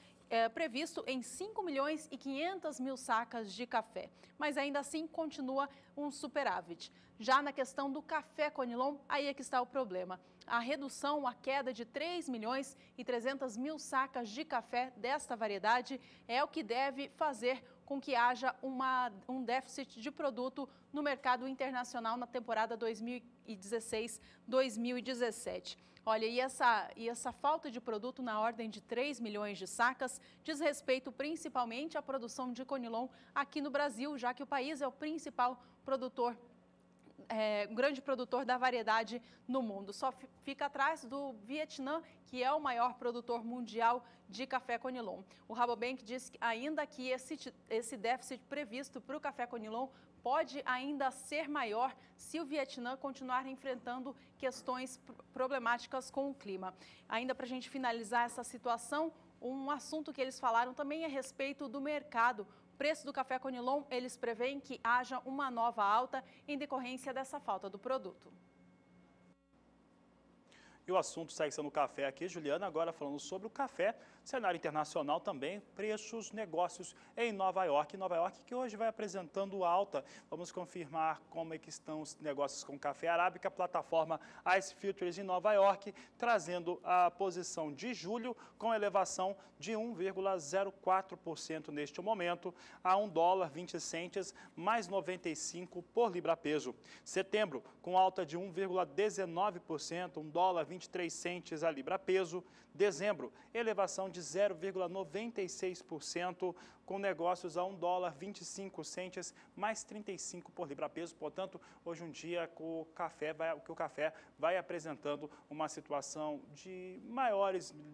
[SPEAKER 2] previsto em 5.500.000 sacas de café, mas ainda assim continua um superávit. Já na questão do café Conilon, aí é que está o problema. A redução, a queda de 3.300.000 sacas de café desta variedade é o que deve fazer com que haja um déficit de produto no mercado internacional na temporada 2016-2017. Olha, e essa falta de produto na ordem de 3 milhões de sacas diz respeito principalmente à produção de Conilon aqui no Brasil, já que o país é o principal produtor, grande produtor da variedade no mundo. Só fica atrás do Vietnã, que é o maior produtor mundial de café Conilon. O Rabobank diz que ainda que esse déficit previsto para o café Conilon pode ainda ser maior se o Vietnã continuar enfrentando questões problemáticas com o clima. Ainda para a gente finalizar essa situação, um assunto que eles falaram também é a respeito do mercado. O preço do café Conilon, eles preveem que haja uma nova alta em decorrência dessa falta do produto.
[SPEAKER 1] E o assunto segue sendo o café aqui, Juliana, agora falando sobre o café, cenário internacional também, preços, negócios em Nova York. Nova York que hoje vai apresentando alta. Vamos confirmar como é que estão os negócios com café arábica, a plataforma Ice Futures em Nova York, trazendo a posição de julho com elevação de 1,04% neste momento, a $1,20 mais 95 por libra-peso. Setembro, com alta de 1,19%, $1,23 a libra-peso. Dezembro, elevação de 0,96%, com negócios a $1,25 mais 35 por libra-peso. Portanto, hoje um dia o café vai apresentando uma situação de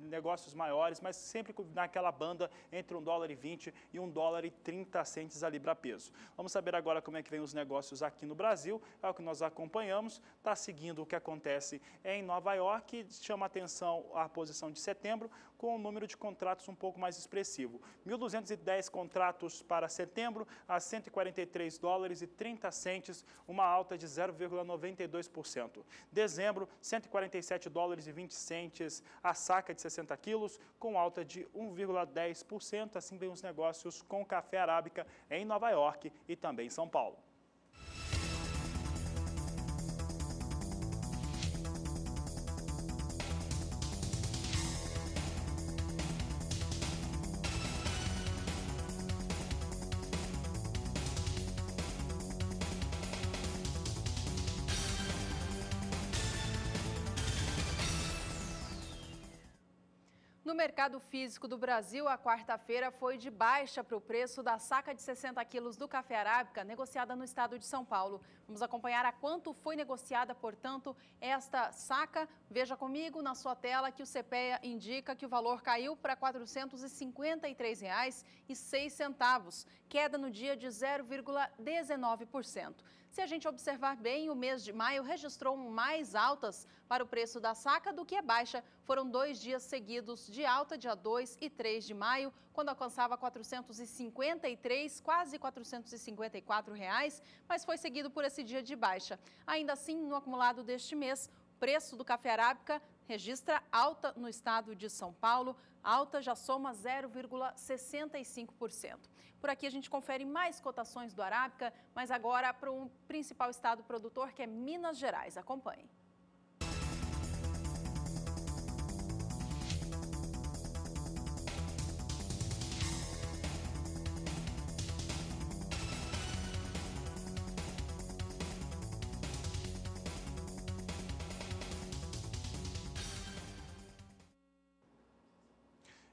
[SPEAKER 1] negócios maiores, mas sempre naquela banda entre $1,20 e $1,30 a libra-peso. Vamos saber agora como é que vem os negócios aqui no Brasil. É o que nós acompanhamos, está seguindo o que acontece em Nova York. Chama atenção a posição de setembro, com um número de contratos um pouco mais expressivo. 1.210 contratos para setembro, a $143,30, uma alta de 0,92%. Dezembro, $147,20 a saca de 60 quilos, com alta de 1,10%. Assim vem os negócios com café arábica em Nova York e também em São Paulo.
[SPEAKER 2] No mercado físico do Brasil, a quarta-feira foi de baixa para o preço da saca de 60 quilos do café arábica, negociada no estado de São Paulo. Vamos acompanhar a quanto foi negociada, portanto, esta saca. Veja comigo na sua tela que o CPEA indica que o valor caiu para R$ 453,06, queda no dia de 0,19%. Se a gente observar bem, o mês de maio registrou mais altas para o preço da saca do que a baixa. Foram 2 dias seguidos de alta, dia 2 e 3 de maio, quando alcançava 453, quase R$ 454, mas foi seguido por esse dia de baixa. Ainda assim, no acumulado deste mês, o preço do café arábica registra alta no estado de São Paulo, alta já soma 0,65%. Por aqui a gente confere mais cotações do arábica, mas agora para o principal estado produtor, que é Minas Gerais. Acompanhe.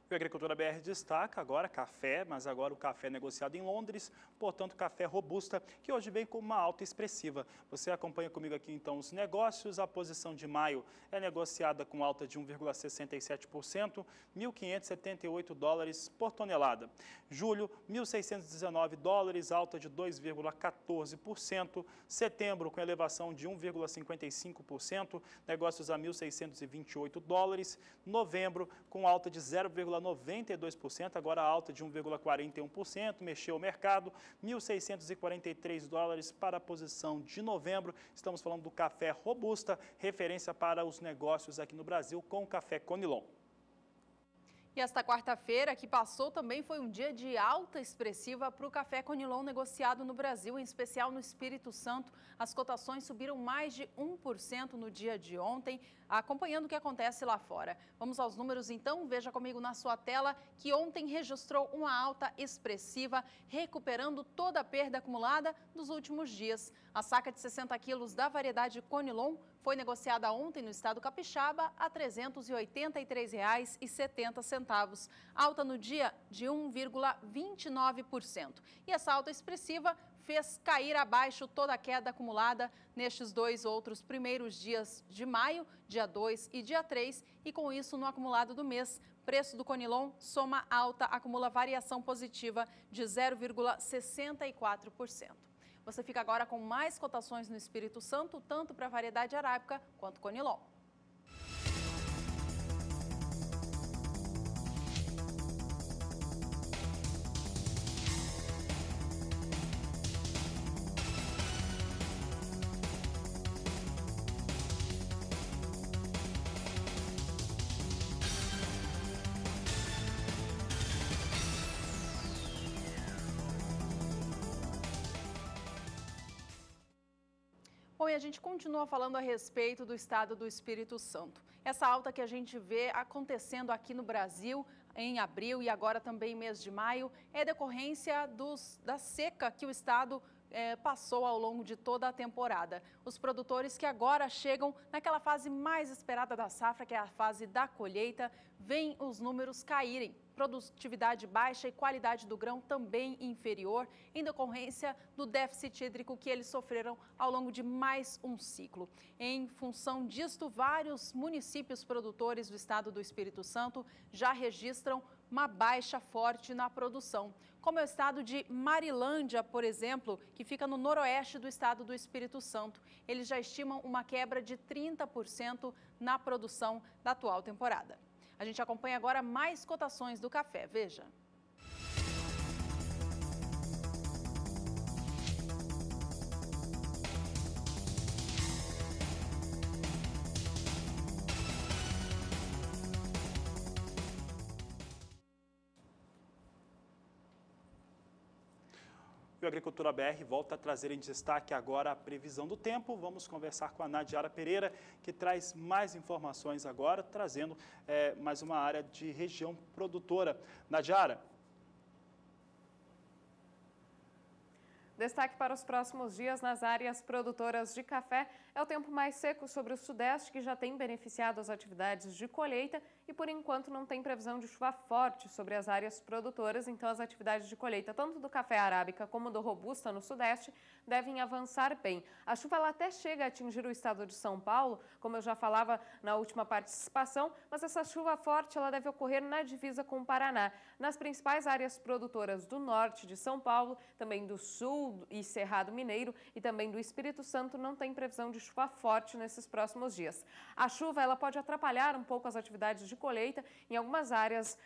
[SPEAKER 1] O O Agricultura BR destaca agora café, mas agora o café negociado em Londres, portanto café robusta, que hoje vem com uma alta expressiva. Você acompanha comigo aqui então os negócios. A posição de maio é negociada com alta de 1,67%, 1.578 dólares por tonelada. Julho, 1.619 dólares, alta de 2,14%. Setembro, com elevação de 1,55%, negócios a 1.628 dólares. Novembro, com alta de 0,92%, agora alta de 1,41%, mexeu o mercado, 1.643 dólares para a posição de novembro. Estamos falando do café robusta, referência para os negócios aqui no Brasil com o café Conilon.
[SPEAKER 2] E esta quarta-feira que passou também foi um dia de alta expressiva para o café Conilon negociado no Brasil, em especial no Espírito Santo. As cotações subiram mais de 1% no dia de ontem, acompanhando o que acontece lá fora. Vamos aos números então, veja comigo na sua tela que ontem registrou uma alta expressiva, recuperando toda a perda acumulada dos últimos dias. A saca de 60 quilos da variedade Conilon foi negociada ontem no estado capixaba a R$ 383,70, alta no dia de 1,29%. E essa alta expressiva fez cair abaixo toda a queda acumulada nestes dois outros primeiros dias de maio, dia 2 e dia 3, e com isso no acumulado do mês, preço do Conilon soma alta, acumula variação positiva de 0,64%. Você fica agora com mais cotações no Espírito Santo, tanto para a variedade arábica quanto Conilon. Bom, e a gente continua falando a respeito do estado do Espírito Santo. Essa alta que a gente vê acontecendo aqui no Brasil em abril e agora também mês de maio é decorrência da seca que o estado passou ao longo de toda a temporada. Os produtores que agora chegam naquela fase mais esperada da safra, que é a fase da colheita, veem os números caírem. Produtividade baixa e qualidade do grão também inferior, em decorrência do déficit hídrico que eles sofreram ao longo de mais um ciclo. Em função disto, vários municípios produtores do estado do Espírito Santo já registram uma baixa forte na produção, como é o estado de Marilândia, por exemplo, que fica no noroeste do estado do Espírito Santo. Eles já estimam uma quebra de 30% na produção da atual temporada. A gente acompanha agora mais cotações do café, veja.
[SPEAKER 1] O Agricultura BR volta a trazer em destaque agora a previsão do tempo. Vamos conversar com a Nadiara Pereira, que traz mais informações agora, trazendo mais uma área de região produtora. Nadiara.
[SPEAKER 6] Destaque para os próximos dias nas áreas produtoras de café é o tempo mais seco sobre o sudeste, que já tem beneficiado as atividades de colheita e, por enquanto, não tem previsão de chuva forte sobre as áreas produtoras. Então, as atividades de colheita, tanto do café arábica como do robusta no sudeste, devem avançar bem. A chuva ela até chega a atingir o estado de São Paulo, como eu já falava na última participação, mas essa chuva forte ela deve ocorrer na divisa com o Paraná. Nas principais áreas produtoras do norte de São Paulo, também do sul e Cerrado Mineiro e também do Espírito Santo, não tem previsão de chuva forte nesses próximos dias. A chuva ela pode atrapalhar um pouco as atividades de colheita em algumas áreas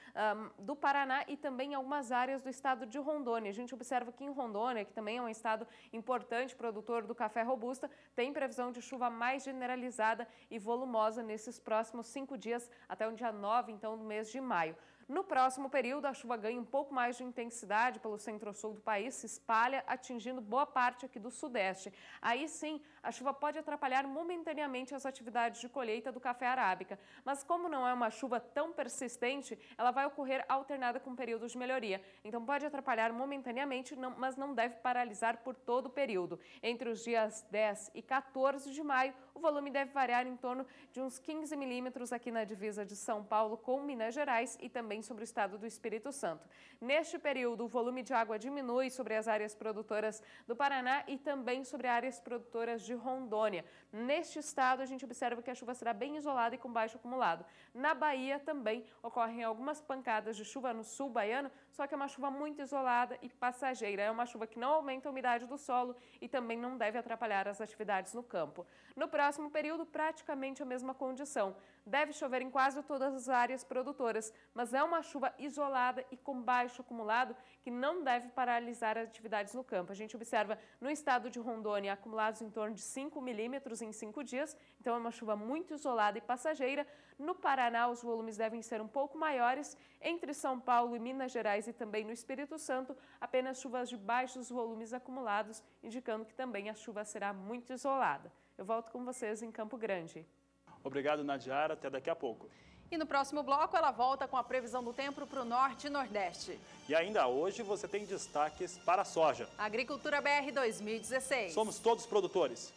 [SPEAKER 6] do Paraná e também em algumas áreas do estado de Rondônia. A gente observa que em Rondônia, que também é um estado importante produtor do café robusta, tem previsão de chuva mais generalizada e volumosa nesses próximos 5 dias, até o dia 9, então, do mês de maio. No próximo período, a chuva ganha um pouco mais de intensidade pelo centro-sul do país, se espalha, atingindo boa parte aqui do sudeste. Aí sim, a chuva pode atrapalhar momentaneamente as atividades de colheita do café arábica. Mas como não é uma chuva tão persistente, ela vai ocorrer alternada com períodos de melhoria. Então pode atrapalhar momentaneamente, mas não deve paralisar por todo o período. Entre os dias 10 e 14 de maio, o volume deve variar em torno de uns 15 milímetros aqui na divisa de São Paulo com Minas Gerais e também também sobre o estado do Espírito Santo. Neste período, o volume de água diminui sobre as áreas produtoras do Paraná e também sobre áreas produtoras de Rondônia. Neste estado, a gente observa que a chuva será bem isolada e com baixo acumulado. Na Bahia também ocorrem algumas pancadas de chuva no sul baiano, só que é uma chuva muito isolada e passageira. É uma chuva que não aumenta a umidade do solo e também não deve atrapalhar as atividades no campo. No próximo período, praticamente a mesma condição. Deve chover em quase todas as áreas produtoras, mas é uma chuva isolada e com baixo acumulado que não deve paralisar as atividades no campo. A gente observa no estado de Rondônia acumulados em torno de 5 milímetros em 5 dias, então é uma chuva muito isolada e passageira. No Paraná, os volumes devem ser um pouco maiores. Entre São Paulo e Minas Gerais e também no Espírito Santo, apenas chuvas de baixos volumes acumulados, indicando que também a chuva será muito isolada. Eu volto com vocês em Campo Grande.
[SPEAKER 1] Obrigado, Nadiara. Até daqui a pouco.
[SPEAKER 2] E no próximo bloco, ela volta com a previsão do tempo para o Norte e Nordeste.
[SPEAKER 1] E ainda hoje você tem destaques para a soja.
[SPEAKER 2] Agricultura BR 2016.
[SPEAKER 1] Somos todos produtores.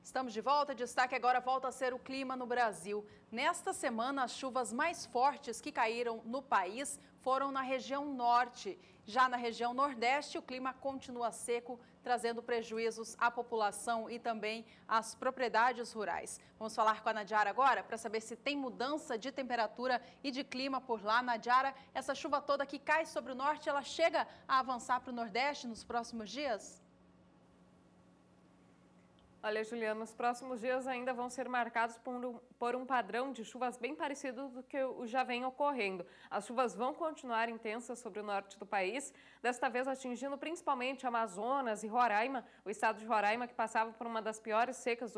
[SPEAKER 2] Estamos de volta. Destaque agora volta a ser o clima no Brasil. Nesta semana, as chuvas mais fortes que caíram no país foram na região norte. Já na região nordeste, o clima continua seco, trazendo prejuízos à população e também às propriedades rurais. Vamos falar com a Nadiara agora para saber se tem mudança de temperatura e de clima por lá. Nadiara, essa chuva toda que cai sobre o norte, ela chega a avançar para o nordeste nos próximos dias?
[SPEAKER 6] Olha, Juliana, os próximos dias ainda vão ser marcados por um padrão de chuvas bem parecido do que já vem ocorrendo. As chuvas vão continuar intensas sobre o norte do país, desta vez atingindo principalmente Amazonas e Roraima. O estado de Roraima, que passava por uma das piores secas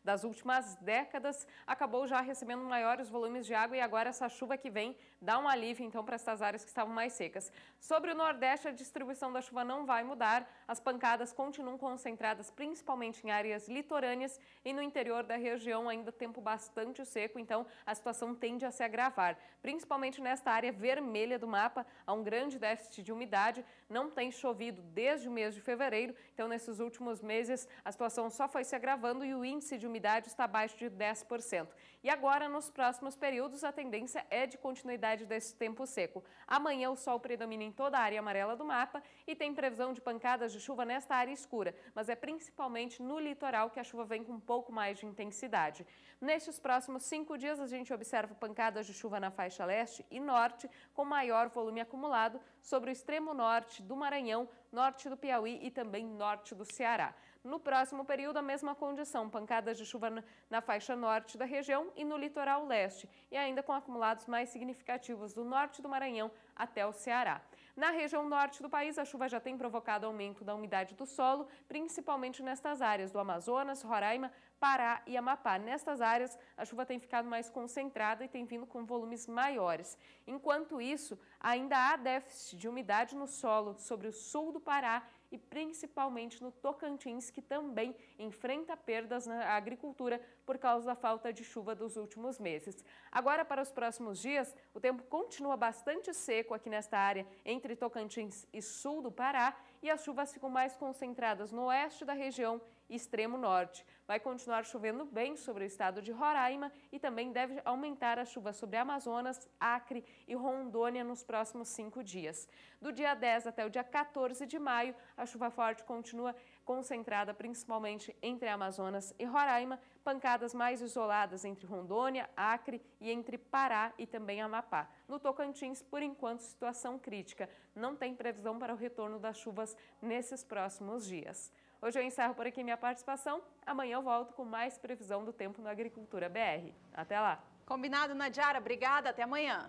[SPEAKER 6] das últimas décadas, acabou já recebendo maiores volumes de água e agora essa chuva que vem dá um alívio então para estas áreas que estavam mais secas. Sobre o nordeste, a distribuição da chuva não vai mudar. As pancadas continuam concentradas principalmente em áreas litorâneas e no interior da região ainda tempo bastante seco, então a situação tende a se agravar. Principalmente nesta área vermelha do mapa, há um grande déficit de umidade, não tem chovido desde o mês de fevereiro, então nesses últimos meses a situação só foi se agravando e o índice de umidade está abaixo de 10%. E agora, nos próximos períodos, a tendência é de continuidade desse tempo seco. Amanhã o sol predomina em toda a área amarela do mapa e tem previsão de pancadas de chuva nesta área escura, mas é principalmente no litoral que a chuva vem com um pouco mais de intensidade. Nestes próximos 5 dias, a gente observa pancadas de chuva na faixa leste e norte, com maior volume acumulado sobre o extremo norte do Maranhão, norte do Piauí e também norte do Ceará. No próximo período, a mesma condição, pancadas de chuva na faixa norte da região e no litoral leste, e ainda com acumulados mais significativos do norte do Maranhão até o Ceará. Na região norte do país, a chuva já tem provocado aumento da umidade do solo, principalmente nestas áreas do Amazonas, Roraima, Pará e Amapá. Nestas áreas, a chuva tem ficado mais concentrada e tem vindo com volumes maiores. Enquanto isso, ainda há déficit de umidade no solo sobre o sul do Pará e principalmente no Tocantins, que também enfrenta perdas na agricultura por causa da falta de chuva dos últimos meses. Agora, para os próximos dias, o tempo continua bastante seco aqui nesta área entre Tocantins e sul do Pará e as chuvas ficam mais concentradas no oeste da região e extremo norte. Vai continuar chovendo bem sobre o estado de Roraima e também deve aumentar a chuva sobre Amazonas, Acre e Rondônia nos próximos 5 dias. Do dia 10 até o dia 14 de maio, a chuva forte continua concentrada principalmente entre Amazonas e Roraima, pancadas mais isoladas entre Rondônia, Acre e entre Pará e também Amapá. No Tocantins, por enquanto, situação crítica. Não tem previsão para o retorno das chuvas nesses próximos dias. Hoje eu encerro por aqui minha participação. Amanhã eu volto com mais previsão do tempo na Agricultura BR. Até lá!
[SPEAKER 2] Combinado, Nadiara. Obrigada. Até amanhã.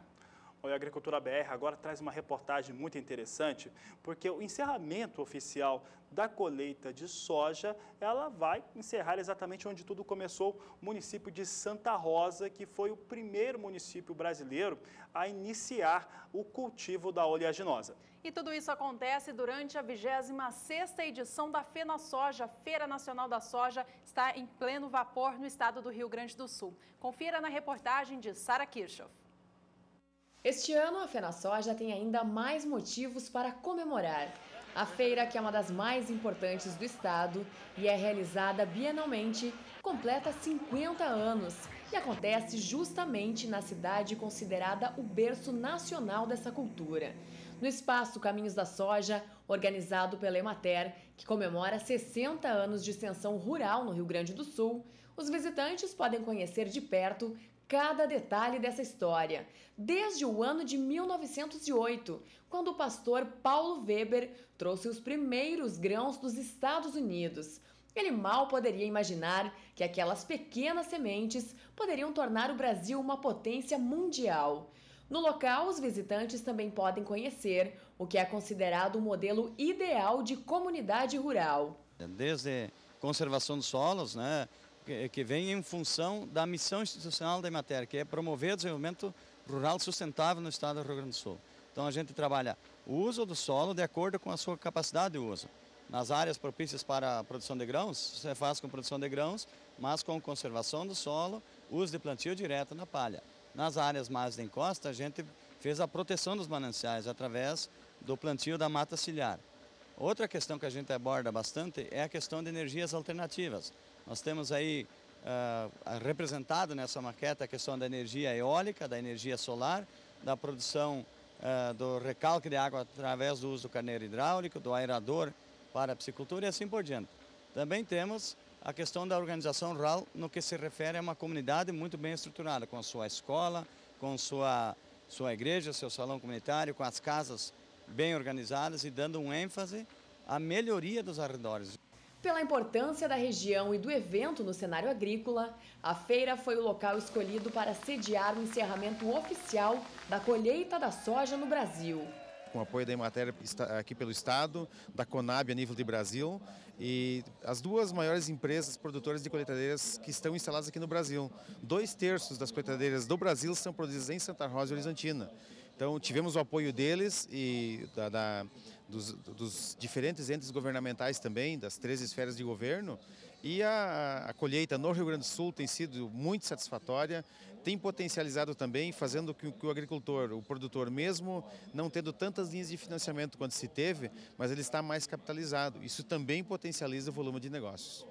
[SPEAKER 1] Olha, a Agricultura BR agora traz uma reportagem muito interessante, porque o encerramento oficial da colheita de soja, ela vai encerrar exatamente onde tudo começou, o município de Santa Rosa, que foi o primeiro município brasileiro a iniciar o cultivo da oleaginosa.
[SPEAKER 2] E tudo isso acontece durante a 26ª edição da FenaSoja, Feira Nacional da Soja, está em pleno vapor no estado do Rio Grande do Sul. Confira na reportagem de Sara Kirchhoff.
[SPEAKER 12] Este ano, a FenaSoja tem ainda mais motivos para comemorar. A feira, que é uma das mais importantes do estado e é realizada bienalmente, completa 50 anos e acontece justamente na cidade considerada o berço nacional dessa cultura. No espaço Caminhos da Soja, organizado pela Emater, que comemora 60 anos de extensão rural no Rio Grande do Sul, os visitantes podem conhecer de perto cada detalhe dessa história, desde o ano de 1908, quando o pastor Paulo Weber trouxe os primeiros grãos dos Estados Unidos. Ele mal poderia imaginar que aquelas pequenas sementes poderiam tornar o Brasil uma potência mundial. No local, os visitantes também podem conhecer o que é considerado o modelo ideal de comunidade rural.
[SPEAKER 13] Desde conservação dos solos, né, que vem em função da missão institucional da Emater, que é promover o desenvolvimento rural sustentável no estado do Rio Grande do Sul. Então a gente trabalha o uso do solo de acordo com a sua capacidade de uso. Nas áreas propícias para a produção de grãos, você faz com produção de grãos, mas com conservação do solo, uso de plantio direto na palha. Nas áreas mais de encosta, a gente fez a proteção dos mananciais através do plantio da mata ciliar. Outra questão que a gente aborda bastante é a questão de energias alternativas. Nós temos aí representado nessa maquete a questão da energia eólica, da energia solar, da produção do recalque de água através do uso do carneiro hidráulico, do aerador para a piscicultura e assim por diante. Também temos a questão da organização rural no que se refere a uma comunidade muito bem estruturada, com a sua escola, com sua igreja, seu salão comunitário, com as casas bem organizadas e dando um ênfase à melhoria dos arredores.
[SPEAKER 12] Pela importância da região e do evento no cenário agrícola, a feira foi o local escolhido para sediar o encerramento oficial da colheita da soja no Brasil.
[SPEAKER 14] Com o apoio da Emater aqui pelo Estado, da Conab a nível de Brasil e as duas maiores empresas produtoras de colheitadeiras que estão instaladas aqui no Brasil. 2/3 das colheitadeiras do Brasil são produzidas em Santa Rosa e Horizontina. Então tivemos o apoio deles e dos diferentes entes governamentais também, das 13 esferas de governo. E a colheita no Rio Grande do Sul tem sido muito satisfatória, tem potencializado também, fazendo com que o agricultor, o produtor, mesmo não tendo tantas linhas de financiamento quanto se teve, mas ele está mais capitalizado. Isso também potencializa o volume de negócios.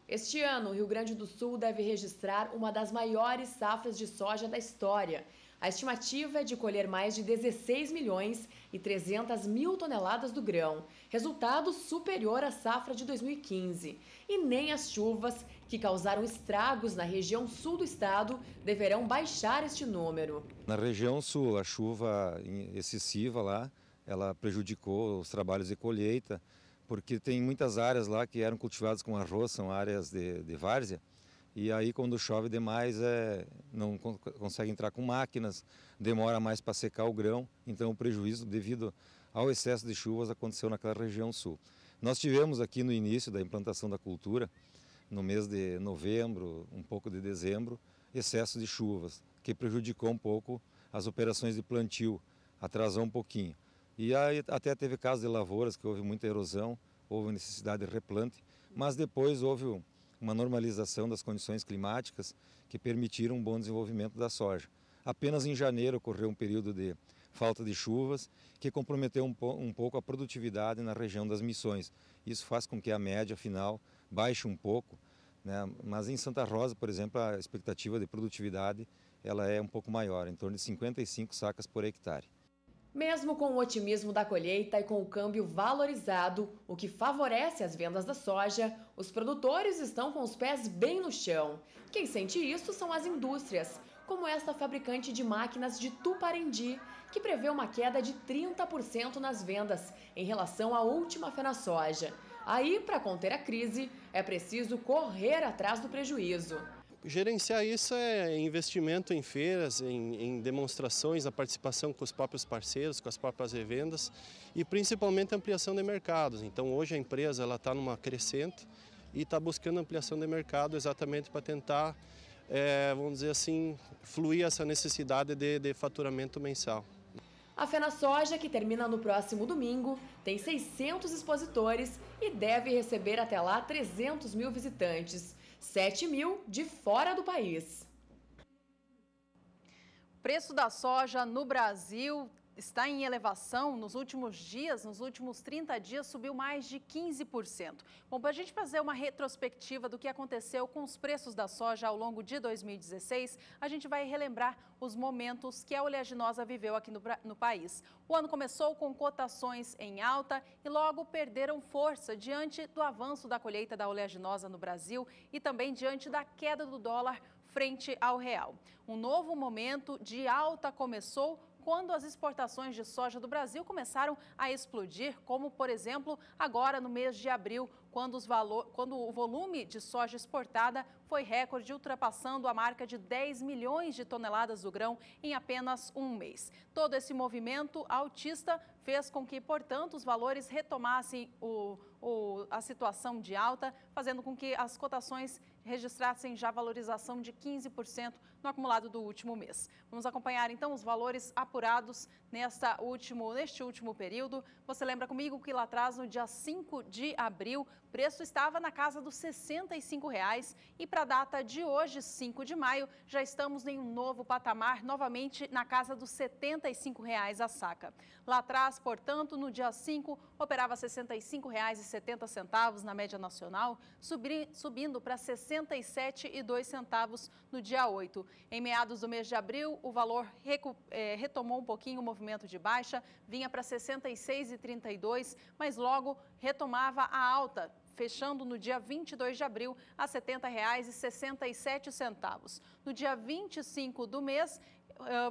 [SPEAKER 12] Este ano, o Rio Grande do Sul deve registrar uma das maiores safras de soja da história. A estimativa é de colher mais de 16 milhões e 300 mil toneladas do grão, resultado superior à safra de 2015. E nem as chuvas, que causaram estragos na região sul do estado, deverão baixar este número.
[SPEAKER 15] Na região sul, a chuva excessiva lá, ela prejudicou os trabalhos de colheita, porque tem muitas áreas lá que eram cultivadas com arroz, são áreas de várzea. E aí quando chove demais não consegue entrar com máquinas, demora mais para secar o grão, então o prejuízo devido ao excesso de chuvas aconteceu naquela região sul. Nós tivemos aqui no início da implantação da cultura, no mês de novembro, um pouco de dezembro, excesso de chuvas, que prejudicou um pouco as operações de plantio, atrasou um pouquinho. E aí até teve casos de lavouras que houve muita erosão, houve necessidade de replante, mas depois houve uma normalização das condições climáticas que permitiram um bom desenvolvimento da soja. Apenas em janeiro ocorreu um período de falta de chuvas que comprometeu um pouco a produtividade na região das Missões. Isso faz com que a média final baixe um pouco, né? Mas em Santa Rosa, por exemplo, a expectativa de produtividade ela é um pouco maior, em torno de 55 sacas por hectare.
[SPEAKER 12] Mesmo com o otimismo da colheita e com o câmbio valorizado, o que favorece as vendas da soja, os produtores estão com os pés bem no chão. Quem sente isso são as indústrias, como esta fabricante de máquinas de Tuparendi, que prevê uma queda de 30% nas vendas em relação à última FenaSoja. Aí, para conter a crise, é preciso correr atrás do prejuízo.
[SPEAKER 16] Gerenciar isso é investimento em feiras, em demonstrações, a participação com os próprios parceiros, com as próprias revendas e principalmente a ampliação de mercados. Então hoje a empresa está numa crescente e está buscando ampliação de mercado exatamente para tentar, vamos dizer assim, fluir essa necessidade de faturamento mensal.
[SPEAKER 12] A FenaSoja, que termina no próximo domingo, tem 600 expositores e deve receber até lá 300 mil visitantes. 7 mil de fora do país.
[SPEAKER 2] O preço da soja no Brasil está em elevação nos últimos dias, nos últimos 30 dias, subiu mais de 15%. Bom, para a gente fazer uma retrospectiva do que aconteceu com os preços da soja ao longo de 2016, a gente vai relembrar os momentos que a oleaginosa viveu aqui no país. O ano começou com cotações em alta e logo perderam força diante do avanço da colheita da oleaginosa no Brasil e também diante da queda do dólar frente ao real. Um novo momento de alta começou quando as exportações de soja do Brasil começaram a explodir, como, por exemplo, agora no mês de abril, quando o volume de soja exportada foi recorde, ultrapassando a marca de 10 milhões de toneladas do grão em apenas um mês. Todo esse movimento altista fez com que, portanto, os valores retomassem a situação de alta, fazendo com que as cotações registrassem já valorização de 15% no acumulado do último mês. Vamos acompanhar, então, os valores apurados neste último período. Você lembra comigo que lá atrás, no dia 5 de abril, o preço estava na casa dos R$ 65,00 e para a data de hoje, 5 de maio, já estamos em um novo patamar, novamente na casa dos R$ 75,00 a saca. Lá atrás, portanto, no dia 5, operava R$ 65,70 na média nacional, subindo para R$ 67,02 no dia 8. Em meados do mês de abril, o valor retomou um pouquinho o movimento de baixa, vinha para R$ 66,32, mas logo retomava a alta, fechando no dia 22 de abril a R$ 70,67. No dia 25 do mês,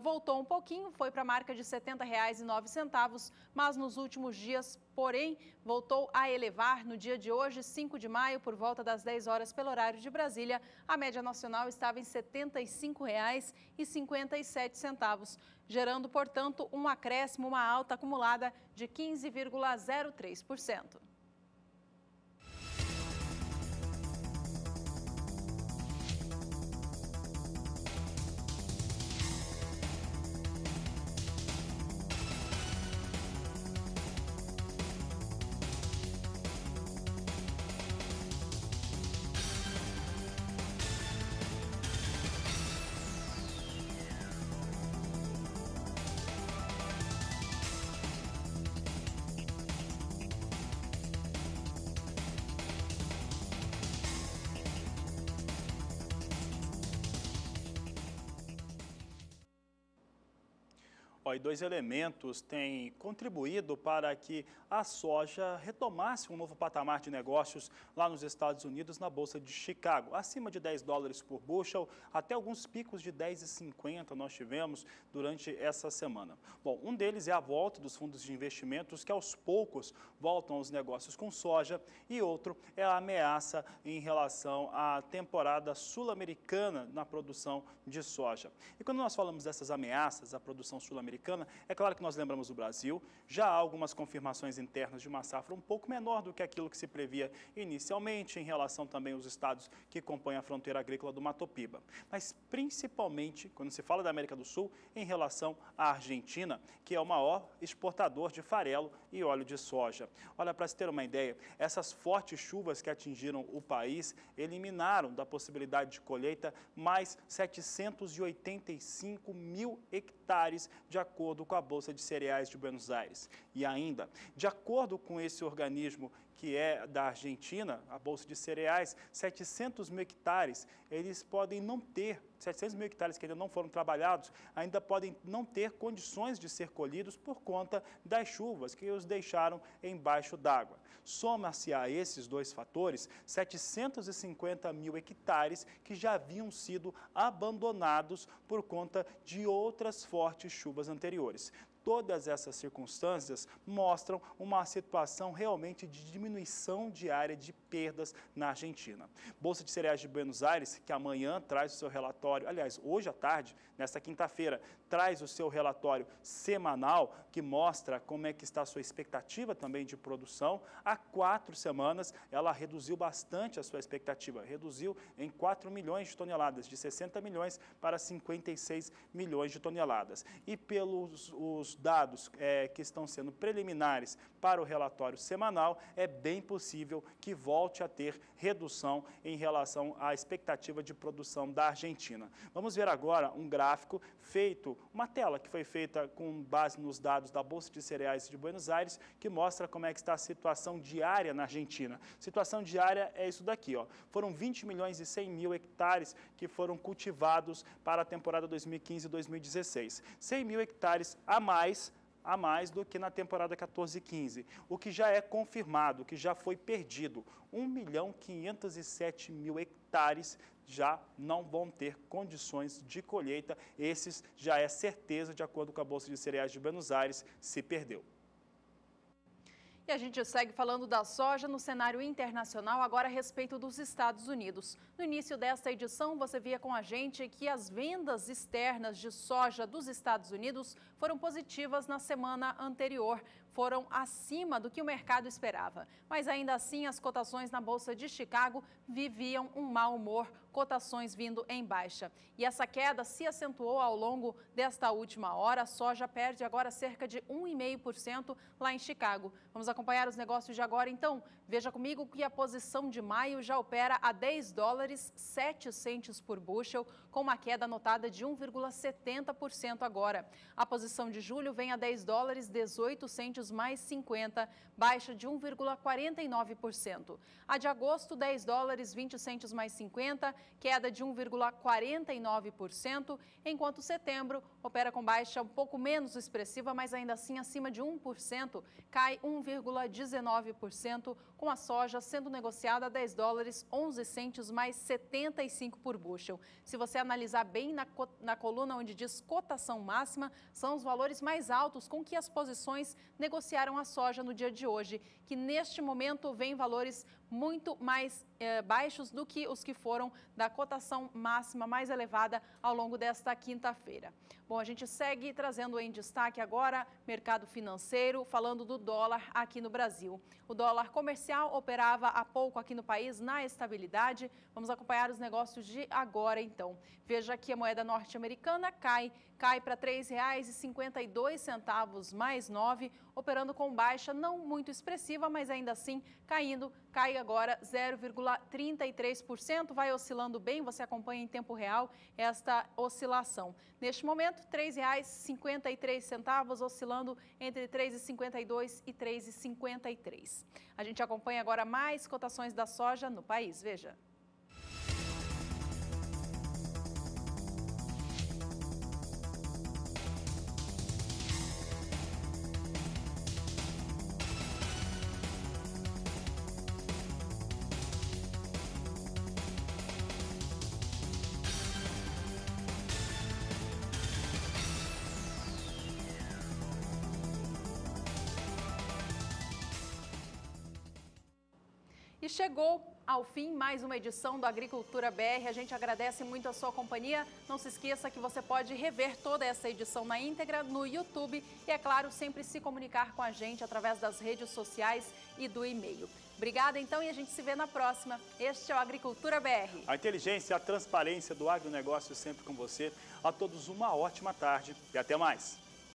[SPEAKER 2] voltou um pouquinho, foi para a marca de R$ 70,09, mas nos últimos dias, porém, voltou a elevar. No dia de hoje, 5 de maio, por volta das 10 horas pelo horário de Brasília, a média nacional estava em R$ 75,57, gerando, portanto, um acréscimo, uma alta acumulada de 15,03%.
[SPEAKER 1] E dois elementos têm contribuído para que a soja retomasse um novo patamar de negócios lá nos Estados Unidos, na Bolsa de Chicago, acima de $10 por bushel, até alguns picos de 10,50 nós tivemos durante essa semana. Bom, um deles é a volta dos fundos de investimentos que aos poucos voltam aos negócios com soja, e outro é a ameaça em relação à temporada sul-americana na produção de soja. E quando nós falamos dessas ameaças à produção sul-americana, é claro que nós lembramos do Brasil, já há algumas confirmações internas de uma safra um pouco menor do que aquilo que se previa inicialmente, em relação também aos estados que compõem a fronteira agrícola do Mato Piba. Mas principalmente, quando se fala da América do Sul, em relação à Argentina, que é o maior exportador de farelo e óleo de soja. Olha, para se ter uma ideia, essas fortes chuvas que atingiram o país eliminaram da possibilidade de colheita mais 785 mil hectares, de acordo com a Bolsa de Cereais de Buenos Aires. E ainda, de acordo com esse organismo que é da Argentina, a Bolsa de Cereais, 700 mil hectares, eles podem não ter, 700 mil hectares que ainda não foram trabalhados, ainda podem não ter condições de ser colhidos por conta das chuvas que os deixaram embaixo d'água. Soma-se a esses dois fatores 750 mil hectares que já haviam sido abandonados por conta de outras fortes chuvas anteriores. Todas essas circunstâncias mostram uma situação realmente de diminuição diária de perdas na Argentina. Bolsa de Cereais de Buenos Aires, que amanhã traz o seu relatório, aliás, hoje à tarde, nesta quinta-feira, traz o seu relatório semanal, que mostra como é que está a sua expectativa também de produção. Há 4 semanas, ela reduziu bastante a sua expectativa, reduziu em 4 milhões de toneladas, de 60 milhões para 56 milhões de toneladas. E pelos os dados que estão sendo preliminares para o relatório semanal, é bem possível que volte a ter redução em relação à expectativa de produção da Argentina. Vamos ver agora um gráfico feito uma tela que foi feita com base nos dados da Bolsa de Cereais de Buenos Aires, que mostra como é que está a situação diária na Argentina. Situação diária é isso daqui, ó. Foram 20 milhões e 100 mil hectares que foram cultivados para a temporada 2015-2016. 100 mil hectares a mais do que na temporada 14-15, o que já é confirmado, o que já foi perdido. 1.507.000 hectares já não vão ter condições de colheita. Esses já é certeza, de acordo com a Bolsa de Cereais de Buenos Aires, se perdeu.
[SPEAKER 2] E a gente segue falando da soja no cenário internacional, agora a respeito dos Estados Unidos. No início desta edição, você via com a gente que as vendas externas de soja dos Estados Unidos foram positivas na semana anterior, foram acima do que o mercado esperava. Mas ainda assim, as cotações na Bolsa de Chicago viviam um mau humor, cotações vindo em baixa. E essa queda se acentuou ao longo desta última hora. A soja perde agora cerca de 1,5% lá em Chicago. Vamos acompanhar os negócios de agora, então. Veja comigo que a posição de maio já opera a $10,07 por bushel, com uma queda anotada de 1,70% agora. A posição de julho vem a $10,18 mais 50, baixa de 1,49%. A de agosto, $10,20 mais 50, queda de 1,49%, enquanto setembro opera com baixa um pouco menos expressiva, mas ainda assim acima de 1%, cai 1,19%, com a soja sendo negociada a $10,11 mais 75 por bushel. Se você analisar bem na coluna onde diz cotação máxima, são os valores mais altos com que as posições negociaram a soja no dia de hoje, que neste momento vem valores muito mais baixos do que os que foram da cotação máxima mais elevada ao longo desta quinta-feira. Bom, a gente segue trazendo em destaque agora mercado financeiro, falando do dólar aqui no Brasil. O dólar comercial operava há pouco aqui no país na estabilidade. Vamos acompanhar os negócios de agora, então. Veja que a moeda norte-americana cai para R$ 3,52 mais 9, operando com baixa não muito expressiva, mas ainda assim cai agora 0,33%, vai oscilando bem, você acompanha em tempo real esta oscilação. Neste momento, R$ 3,53, oscilando entre R$ 3,52 e R$ 3,53. A gente acompanha agora mais cotações da soja no país, veja. E chegou ao fim mais uma edição do Agricultura BR. A gente agradece muito a sua companhia. Não se esqueça que você pode rever toda essa edição na íntegra no YouTube e, é claro, sempre se comunicar com a gente através das redes sociais e do e-mail. Obrigada, então, e a gente se vê na próxima. Este é o Agricultura BR.
[SPEAKER 1] A inteligência e a transparência do agronegócio sempre com você. A todos uma ótima tarde e até mais.